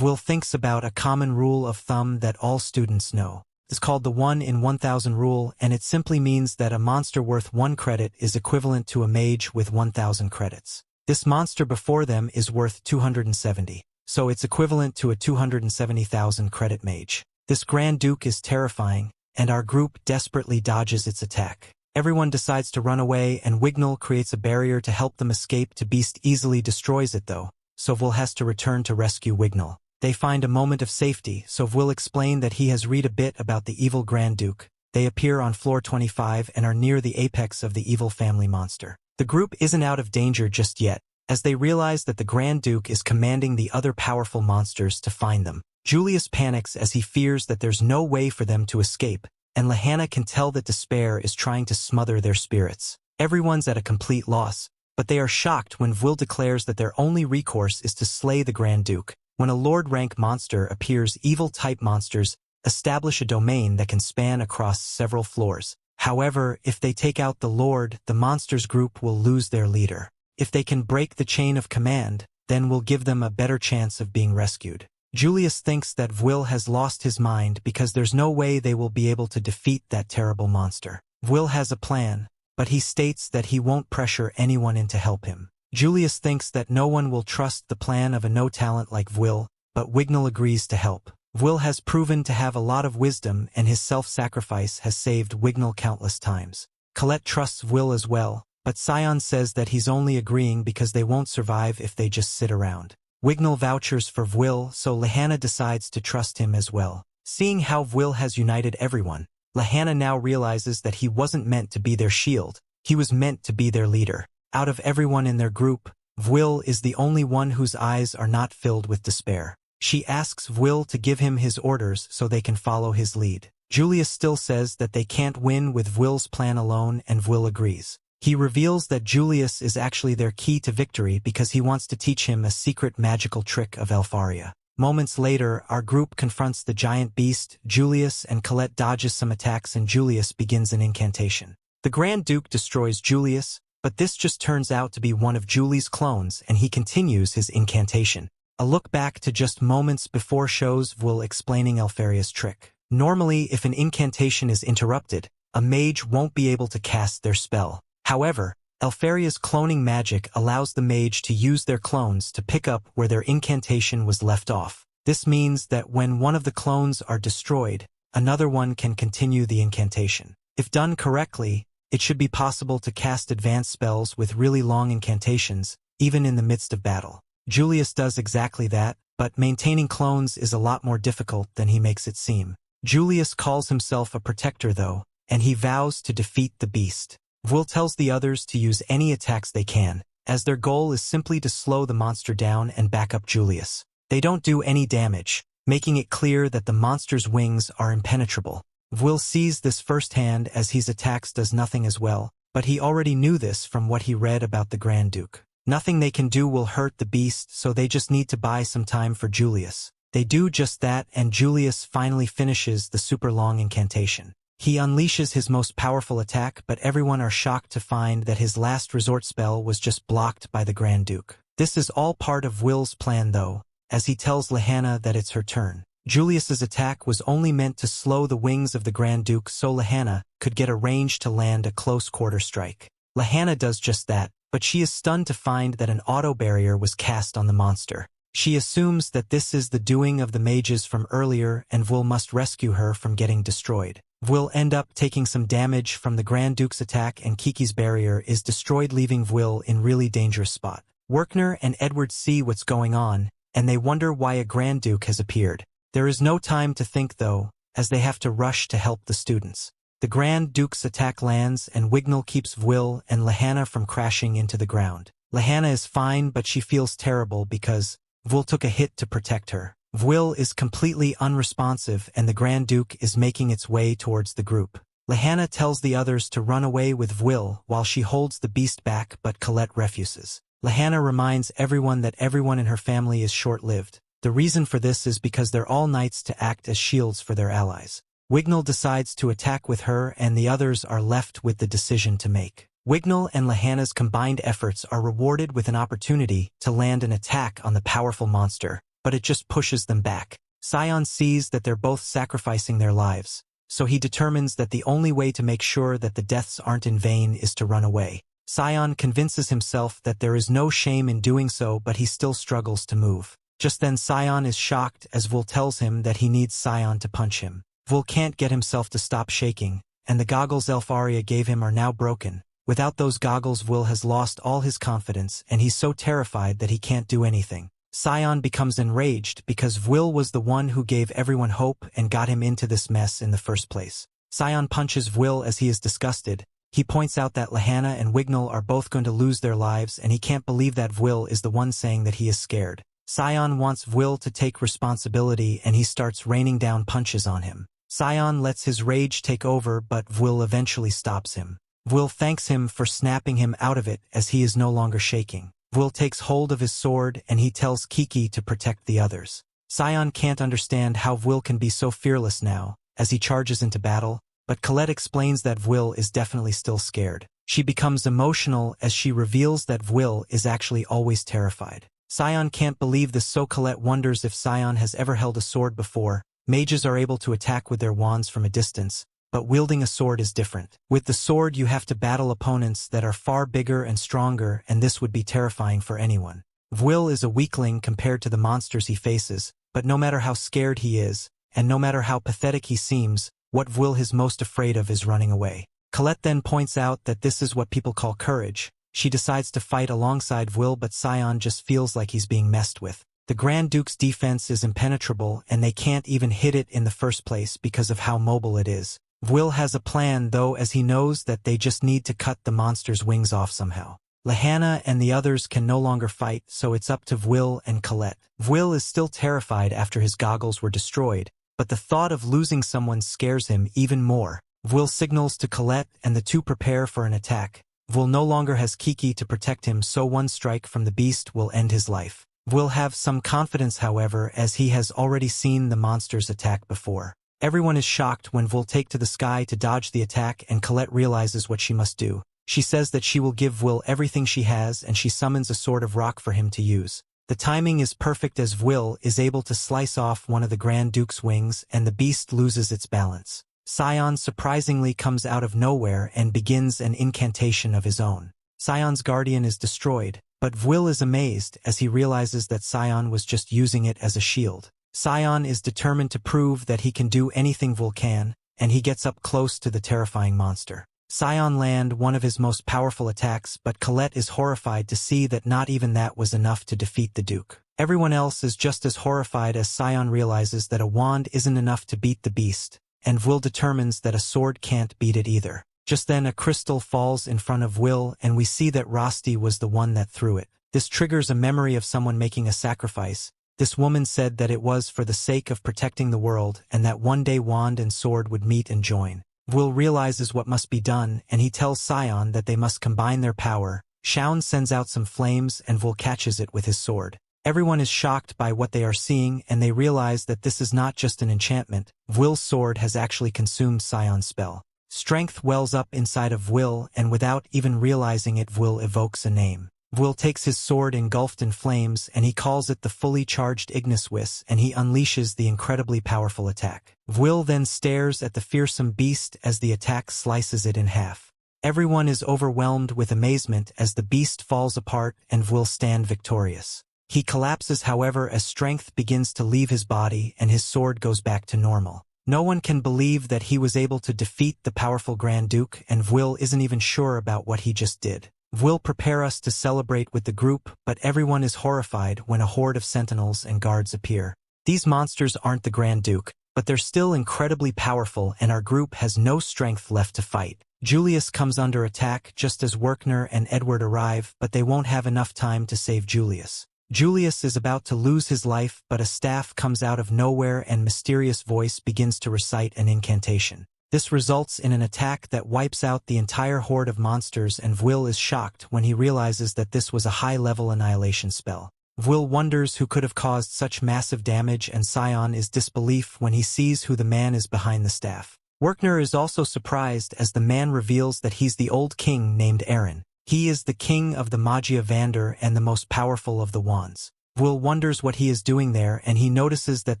Will thinks about a common rule of thumb that all students know. It's called the 1 in 1000 rule, and it simply means that a monster worth 1 credit is equivalent to a mage with 1000 credits. This monster before them is worth 270. So it's equivalent to a 270,000 credit mage. This Grand Duke is terrifying, and our group desperately dodges its attack. Everyone decides to run away, and Wignall creates a barrier to help them escape. Beast easily destroys it though, so Vil has to return to rescue Wignall. They find a moment of safety, so Vil explains that he has read a bit about the evil Grand Duke. They appear on floor 25 and are near the apex of the evil family monster. The group isn't out of danger just yet, as they realize that the Grand Duke is commanding the other powerful monsters to find them. Julius panics as he fears that there's no way for them to escape, and Lahanna can tell that despair is trying to smother their spirits. Everyone's at a complete loss, but they are shocked when Vil declares that their only recourse is to slay the Grand Duke. When a Lord rank monster appears, evil-type monsters establish a domain that can span across several floors. However, if they take out the Lord, the monsters group will lose their leader. If they can break the chain of command, then we'll give them a better chance of being rescued. Julius thinks that Vil has lost his mind because there's no way they will be able to defeat that terrible monster. Vil has a plan, but he states that he won't pressure anyone in to help him. Julius thinks that no one will trust the plan of a no-talent like Vil, but Wignall agrees to help. Vil has proven to have a lot of wisdom, and his self-sacrifice has saved Wignall countless times. Colette trusts Vil as well, but Sion says that he's only agreeing because they won't survive if they just sit around. Wignall vouchers for Vil, so Lahanna decides to trust him as well. Seeing how Vil has united everyone, Lahanna now realizes that he wasn't meant to be their shield, he was meant to be their leader. Out of everyone in their group, Vil is the only one whose eyes are not filled with despair. She asks Vil to give him his orders so they can follow his lead. Julius still says that they can't win with Vil's plan alone, and Vil agrees. He reveals that Julius is actually their key to victory because he wants to teach him a secret magical trick of Elfaria. Moments later, our group confronts the giant beast. Julius and Colette dodges some attacks and Julius begins an incantation. The Grand Duke destroys Julius, but this just turns out to be one of Julie's clones and he continues his incantation. A look back to just moments before shows Vil explaining Elfaria's trick. Normally, if an incantation is interrupted, a mage won't be able to cast their spell. However, Elfaria's cloning magic allows the mage to use their clones to pick up where their incantation was left off. This means that when one of the clones are destroyed, another one can continue the incantation. If done correctly, it should be possible to cast advanced spells with really long incantations, even in the midst of battle. Julius does exactly that, but maintaining clones is a lot more difficult than he makes it seem. Julius calls himself a protector though, and he vows to defeat the beast. Vil tells the others to use any attacks they can, as their goal is simply to slow the monster down and back up Julius. They don't do any damage, making it clear that the monster's wings are impenetrable. Vil sees this firsthand as his attacks does nothing as well, but he already knew this from what he read about the Grand Duke. Nothing they can do will hurt the beast, so they just need to buy some time for Julius. They do just that, and Julius finally finishes the super long incantation. He unleashes his most powerful attack, but everyone are shocked to find that his last resort spell was just blocked by the Grand Duke. This is all part of Vil's plan though, as he tells Lahanna that it's her turn. Julius's attack was only meant to slow the wings of the Grand Duke so Lahanna could get a range to land a close-quarter strike. Lahanna does just that, but she is stunned to find that an auto-barrier was cast on the monster. She assumes that this is the doing of the mages from earlier and Vwyll must rescue her from getting destroyed. Vwyll end up taking some damage from the Grand Duke's attack and Kiki's barrier is destroyed, leaving Vwyll in really dangerous spot. Werkner and Edward see what's going on, and they wonder why a Grand Duke has appeared. There is no time to think though, as they have to rush to help the students. The Grand Duke's attack lands and Wignall keeps Vwyll and Lahanna from crashing into the ground. Lahanna is fine, but she feels terrible because Vwyll took a hit to protect her. Vwyll is completely unresponsive and the Grand Duke is making its way towards the group. Lahanna tells the others to run away with Vwyll while she holds the beast back, but Colette refuses. Lahanna reminds everyone that everyone in her family is short-lived. The reason for this is because they're all knights to act as shields for their allies. Wignall decides to attack with her and the others are left with the decision to make. Wignall and Lahanna's combined efforts are rewarded with an opportunity to land an attack on the powerful monster, but it just pushes them back. Scion sees that they're both sacrificing their lives, so he determines that the only way to make sure that the deaths aren't in vain is to run away. Scion convinces himself that there is no shame in doing so, but he still struggles to move. Just then Scion is shocked as Vwyll tells him that he needs Scion to punch him. Vwyll can't get himself to stop shaking, and the goggles Elfaria gave him are now broken. Without those goggles, Vwyll has lost all his confidence and he's so terrified that he can't do anything. Scion becomes enraged because Vwyll was the one who gave everyone hope and got him into this mess in the first place. Scion punches Vwyll as he is disgusted. He points out that Lahanna and Wignall are both going to lose their lives and he can't believe that Vwyll is the one saying that he is scared. Scion wants Vwyll to take responsibility and he starts raining down punches on him. Scion lets his rage take over, but Vwyll eventually stops him. Vwyll thanks him for snapping him out of it as he is no longer shaking. Vwyll takes hold of his sword and he tells Kiki to protect the others. Scion can't understand how Vwyll can be so fearless now, as he charges into battle, but Colette explains that Vwyll is definitely still scared. She becomes emotional as she reveals that Vwyll is actually always terrified. Scion can't believe this, so Colette wonders if Scion has ever held a sword before. Mages are able to attack with their wands from a distance, but wielding a sword is different. With the sword you have to battle opponents that are far bigger and stronger, and this would be terrifying for anyone. Vwyll is a weakling compared to the monsters he faces, but no matter how scared he is, and no matter how pathetic he seems, what Vwyll is most afraid of is running away. Colette then points out that this is what people call courage. She decides to fight alongside Vwyll, but Scion just feels like he's being messed with. The Grand Duke's defense is impenetrable and they can't even hit it in the first place because of how mobile it is. Vwyll has a plan though, as he knows that they just need to cut the monster's wings off somehow. Lahanna and the others can no longer fight, so it's up to Vwyll and Colette. Vwyll is still terrified after his goggles were destroyed, but the thought of losing someone scares him even more. Vwyll signals to Colette and the two prepare for an attack. Vwyll no longer has Kiki to protect him, so one strike from the beast will end his life. Vwyll have some confidence however, as he has already seen the monster's attack before. Everyone is shocked when Vwyll take to the sky to dodge the attack and Colette realizes what she must do. She says that she will give Vwyll everything she has and she summons a sword of rock for him to use. The timing is perfect as Vwyll is able to slice off one of the Grand Duke's wings and the beast loses its balance. Scion surprisingly comes out of nowhere and begins an incantation of his own. Scion's guardian is destroyed, but Vwyll is amazed as he realizes that Scion was just using it as a shield. Scion is determined to prove that he can do anything Vwyll can, and he gets up close to the terrifying monster. Scion land one of his most powerful attacks, but Colette is horrified to see that not even that was enough to defeat the Duke. Everyone else is just as horrified as Scion realizes that a wand isn't enough to beat the beast, and Vwyll determines that a sword can't beat it either. Just then a crystal falls in front of Vwyll and we see that Rosti was the one that threw it. This triggers a memory of someone making a sacrifice. This woman said that it was for the sake of protecting the world and that one day wand and sword would meet and join. Vwyll realizes what must be done and he tells Scion that they must combine their power. Shaun sends out some flames and Vwyll catches it with his sword. Everyone is shocked by what they are seeing and they realize that this is not just an enchantment. Vwyll's sword has actually consumed Scion's spell. Strength wells up inside of Vwyll and without even realizing it Vwyll evokes a name. Will takes his sword engulfed in flames and he calls it the fully charged Igniswiss and he unleashes the incredibly powerful attack. Will then stares at the fearsome beast as the attack slices it in half. Everyone is overwhelmed with amazement as the beast falls apart and Will stand victorious. He collapses however as strength begins to leave his body and his sword goes back to normal. No one can believe that he was able to defeat the powerful Grand Duke and Will isn't even sure about what he just did. Will prepare us to celebrate with the group, but everyone is horrified when a horde of sentinels and guards appear. These monsters aren't the Grand Duke, but they're still incredibly powerful and our group has no strength left to fight. Julius comes under attack just as Werkner and Edward arrive, but they won't have enough time to save Julius. Julius is about to lose his life, but a staff comes out of nowhere and mysterious voice begins to recite an incantation. This results in an attack that wipes out the entire horde of monsters and Will is shocked when he realizes that this was a high-level annihilation spell. Will wonders who could have caused such massive damage and Scion is disbelief when he sees who the man is behind the staff. Werkner is also surprised as the man reveals that he's the old king named Aaron. He is the king of the Magia Vander and the most powerful of the wands. Will wonders what he is doing there and he notices that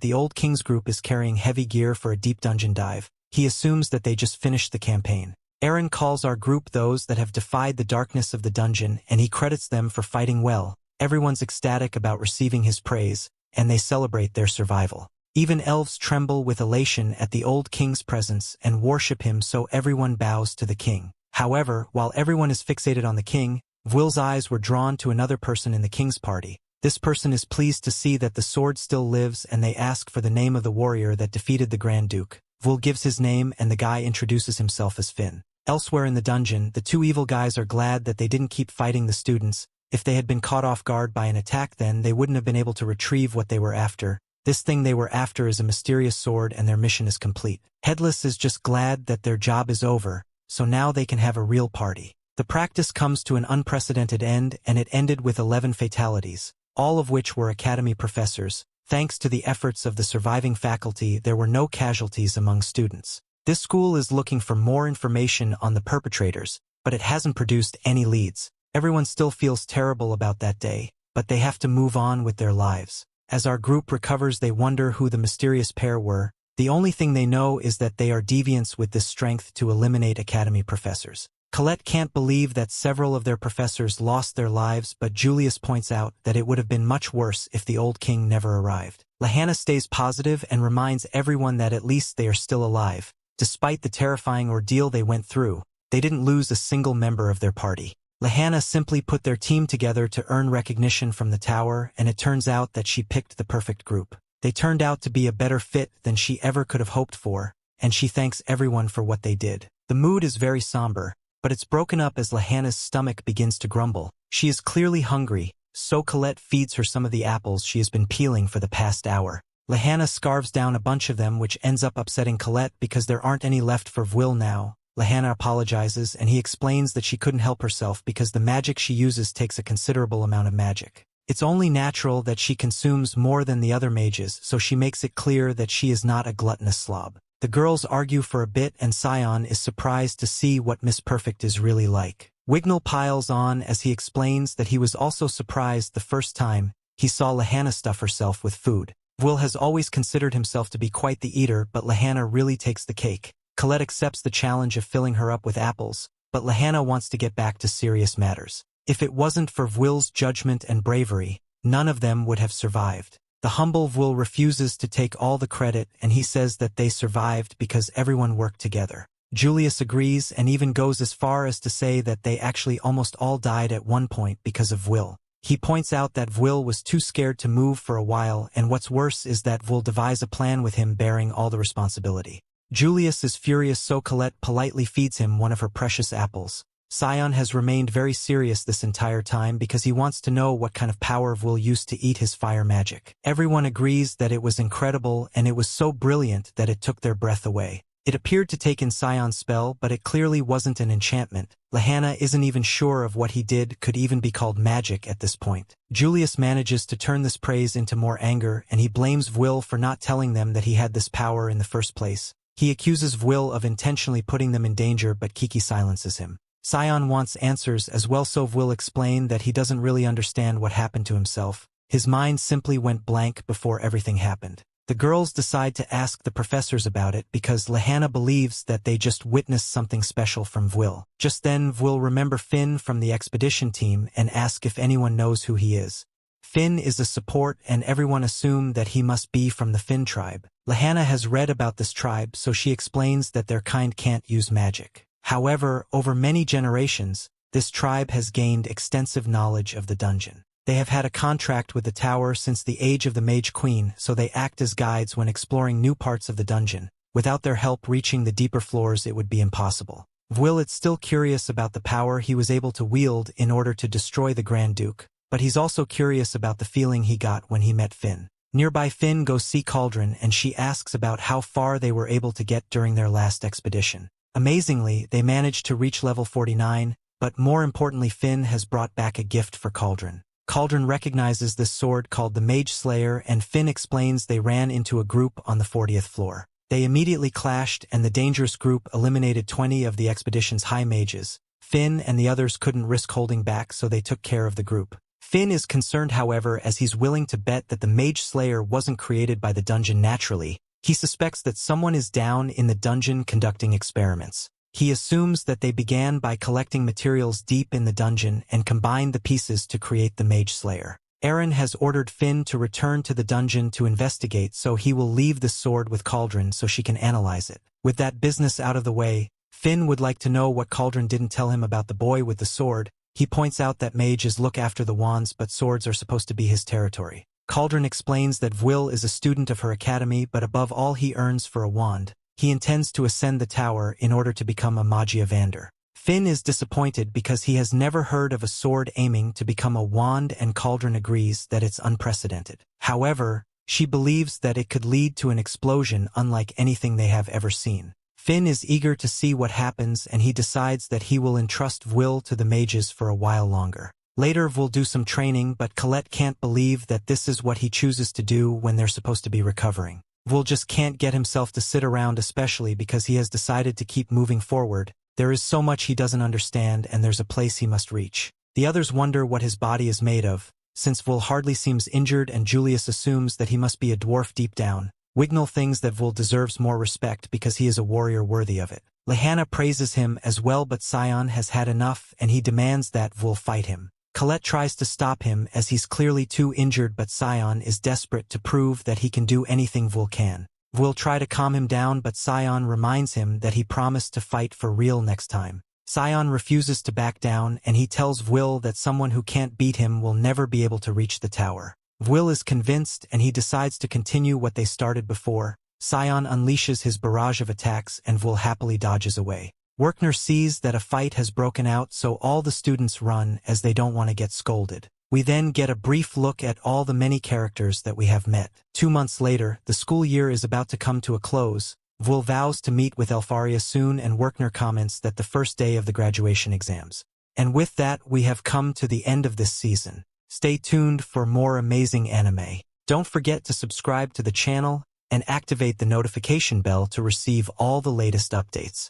the old king's group is carrying heavy gear for a deep dungeon dive. He assumes that they just finished the campaign. Aaron calls our group those that have defied the darkness of the dungeon and he credits them for fighting well. Everyone's ecstatic about receiving his praise, and they celebrate their survival. Even elves tremble with elation at the old king's presence and worship him, so everyone bows to the king. However, while everyone is fixated on the king, Will's eyes were drawn to another person in the king's party. This person is pleased to see that the sword still lives and they ask for the name of the warrior that defeated the Grand Duke. Will gives his name and the guy introduces himself as Finn. Elsewhere in the dungeon, the two evil guys are glad that they didn't keep fighting the students. If they had been caught off guard by an attack then they wouldn't have been able to retrieve what they were after. This thing they were after is a mysterious sword and their mission is complete. Headless is just glad that their job is over, so now they can have a real party. The practice comes to an unprecedented end and it ended with 11 fatalities, all of which were academy professors. Thanks to the efforts of the surviving faculty, there were no casualties among students. This school is looking for more information on the perpetrators, but it hasn't produced any leads. Everyone still feels terrible about that day, but they have to move on with their lives. As our group recovers, they wonder who the mysterious pair were. The only thing they know is that they are deviants with this strength to eliminate academy professors. Colette can't believe that several of their professors lost their lives, but Julius points out that it would have been much worse if the old king never arrived. Lahanna stays positive and reminds everyone that at least they are still alive. Despite the terrifying ordeal they went through, they didn't lose a single member of their party. Lahanna simply put their team together to earn recognition from the tower, and it turns out that she picked the perfect group. They turned out to be a better fit than she ever could have hoped for, and she thanks everyone for what they did. The mood is very somber, but it's broken up as Lahanna's stomach begins to grumble. She is clearly hungry, so Colette feeds her some of the apples she has been peeling for the past hour. Lahanna scarves down a bunch of them, which ends up upsetting Colette because there aren't any left for Will now. Lahanna apologizes and he explains that she couldn't help herself because the magic she uses takes a considerable amount of magic. It's only natural that she consumes more than the other mages, so she makes it clear that she is not a gluttonous slob. The girls argue for a bit and Scion is surprised to see what Miss Perfect is really like. Wignall piles on as he explains that he was also surprised the first time he saw Lahanna stuff herself with food. Will has always considered himself to be quite the eater, but Lahanna really takes the cake. Colette accepts the challenge of filling her up with apples, but Lahanna wants to get back to serious matters. If it wasn't for Will's judgment and bravery, none of them would have survived. The humble Will refuses to take all the credit and he says that they survived because everyone worked together. Julius agrees and even goes as far as to say that they actually almost all died at one point because of Will. He points out that Will was too scared to move for a while, and what's worse is that Will devise a plan with him bearing all the responsibility. Julius is furious, so Colette politely feeds him one of her precious apples. Scion has remained very serious this entire time because he wants to know what kind of power Will used to eat his fire magic. Everyone agrees that it was incredible and it was so brilliant that it took their breath away. It appeared to take in Scion's spell, but it clearly wasn't an enchantment. Lahanna isn't even sure of what he did could even be called magic at this point. Julius manages to turn this praise into more anger and he blames Will for not telling them that he had this power in the first place. He accuses Will of intentionally putting them in danger, but Kiki silences him. Sion wants answers as well, so will explain that he doesn't really understand what happened to himself. His mind simply went blank before everything happened. The girls decide to ask the professors about it because Lahanna believes that they just witnessed something special from Vil. Just then Vil remember Finn from the expedition team and ask if anyone knows who he is. Finn is a support and everyone assume that he must be from the Finn tribe. Lahanna has read about this tribe, so she explains that their kind can't use magic. However, over many generations, this tribe has gained extensive knowledge of the dungeon. They have had a contract with the tower since the age of the Mage Queen, so they act as guides when exploring new parts of the dungeon. Without their help reaching the deeper floors it would be impossible. Vil is still curious about the power he was able to wield in order to destroy the Grand Duke, but he's also curious about the feeling he got when he met Finn. Nearby, Finn goes see Cauldron and she asks about how far they were able to get during their last expedition. Amazingly, they managed to reach level 49, but more importantly Finn has brought back a gift for Cauldron. Cauldron recognizes this sword called the Mage Slayer, and Finn explains they ran into a group on the 40th floor. They immediately clashed and the dangerous group eliminated 20 of the expedition's high mages. Finn and the others couldn't risk holding back, so they took care of the group. Finn is concerned, however, as he's willing to bet that the Mage Slayer wasn't created by the dungeon naturally. He suspects that someone is down in the dungeon conducting experiments. He assumes that they began by collecting materials deep in the dungeon and combined the pieces to create the Mage Slayer. Aaron has ordered Finn to return to the dungeon to investigate, so he will leave the sword with Cauldron so she can analyze it. With that business out of the way, Finn would like to know what Cauldron didn't tell him about the boy with the sword. He points out that mages look after the wands, but swords are supposed to be his territory. Cauldron explains that Vil is a student of her academy, but above all he earns for a wand. He intends to ascend the tower in order to become a Magia Vander. Finn is disappointed because he has never heard of a sword aiming to become a wand, and Cauldron agrees that it's unprecedented. However, she believes that it could lead to an explosion unlike anything they have ever seen. Finn is eager to see what happens, and he decides that he will entrust Vil to the mages for a while longer. Later Vil do some training, but Colette can't believe that this is what he chooses to do when they're supposed to be recovering. Vil just can't get himself to sit around, especially because he has decided to keep moving forward. There is so much he doesn't understand, and there's a place he must reach. The others wonder what his body is made of, since Vil hardly seems injured, and Julius assumes that he must be a dwarf deep down. Wignall thinks that Vil deserves more respect because he is a warrior worthy of it. Lahanna praises him as well, but Sion has had enough and he demands that Vil fight him. Colette tries to stop him as he's clearly too injured, but Sion is desperate to prove that he can do anything Vil can. Vil try to calm him down, but Sion reminds him that he promised to fight for real next time. Sion refuses to back down, and he tells Vil that someone who can't beat him will never be able to reach the tower. Vil is convinced and he decides to continue what they started before. Sion unleashes his barrage of attacks and Vil happily dodges away. Werkner sees that a fight has broken out, so all the students run as they don't want to get scolded. We then get a brief look at all the many characters that we have met. 2 months later, the school year is about to come to a close. Vil vows to meet with Elfaria soon, and Werkner comments that the first day of the graduation exams. And with that, we have come to the end of this season. Stay tuned for more amazing anime. Don't forget to subscribe to the channel and activate the notification bell to receive all the latest updates.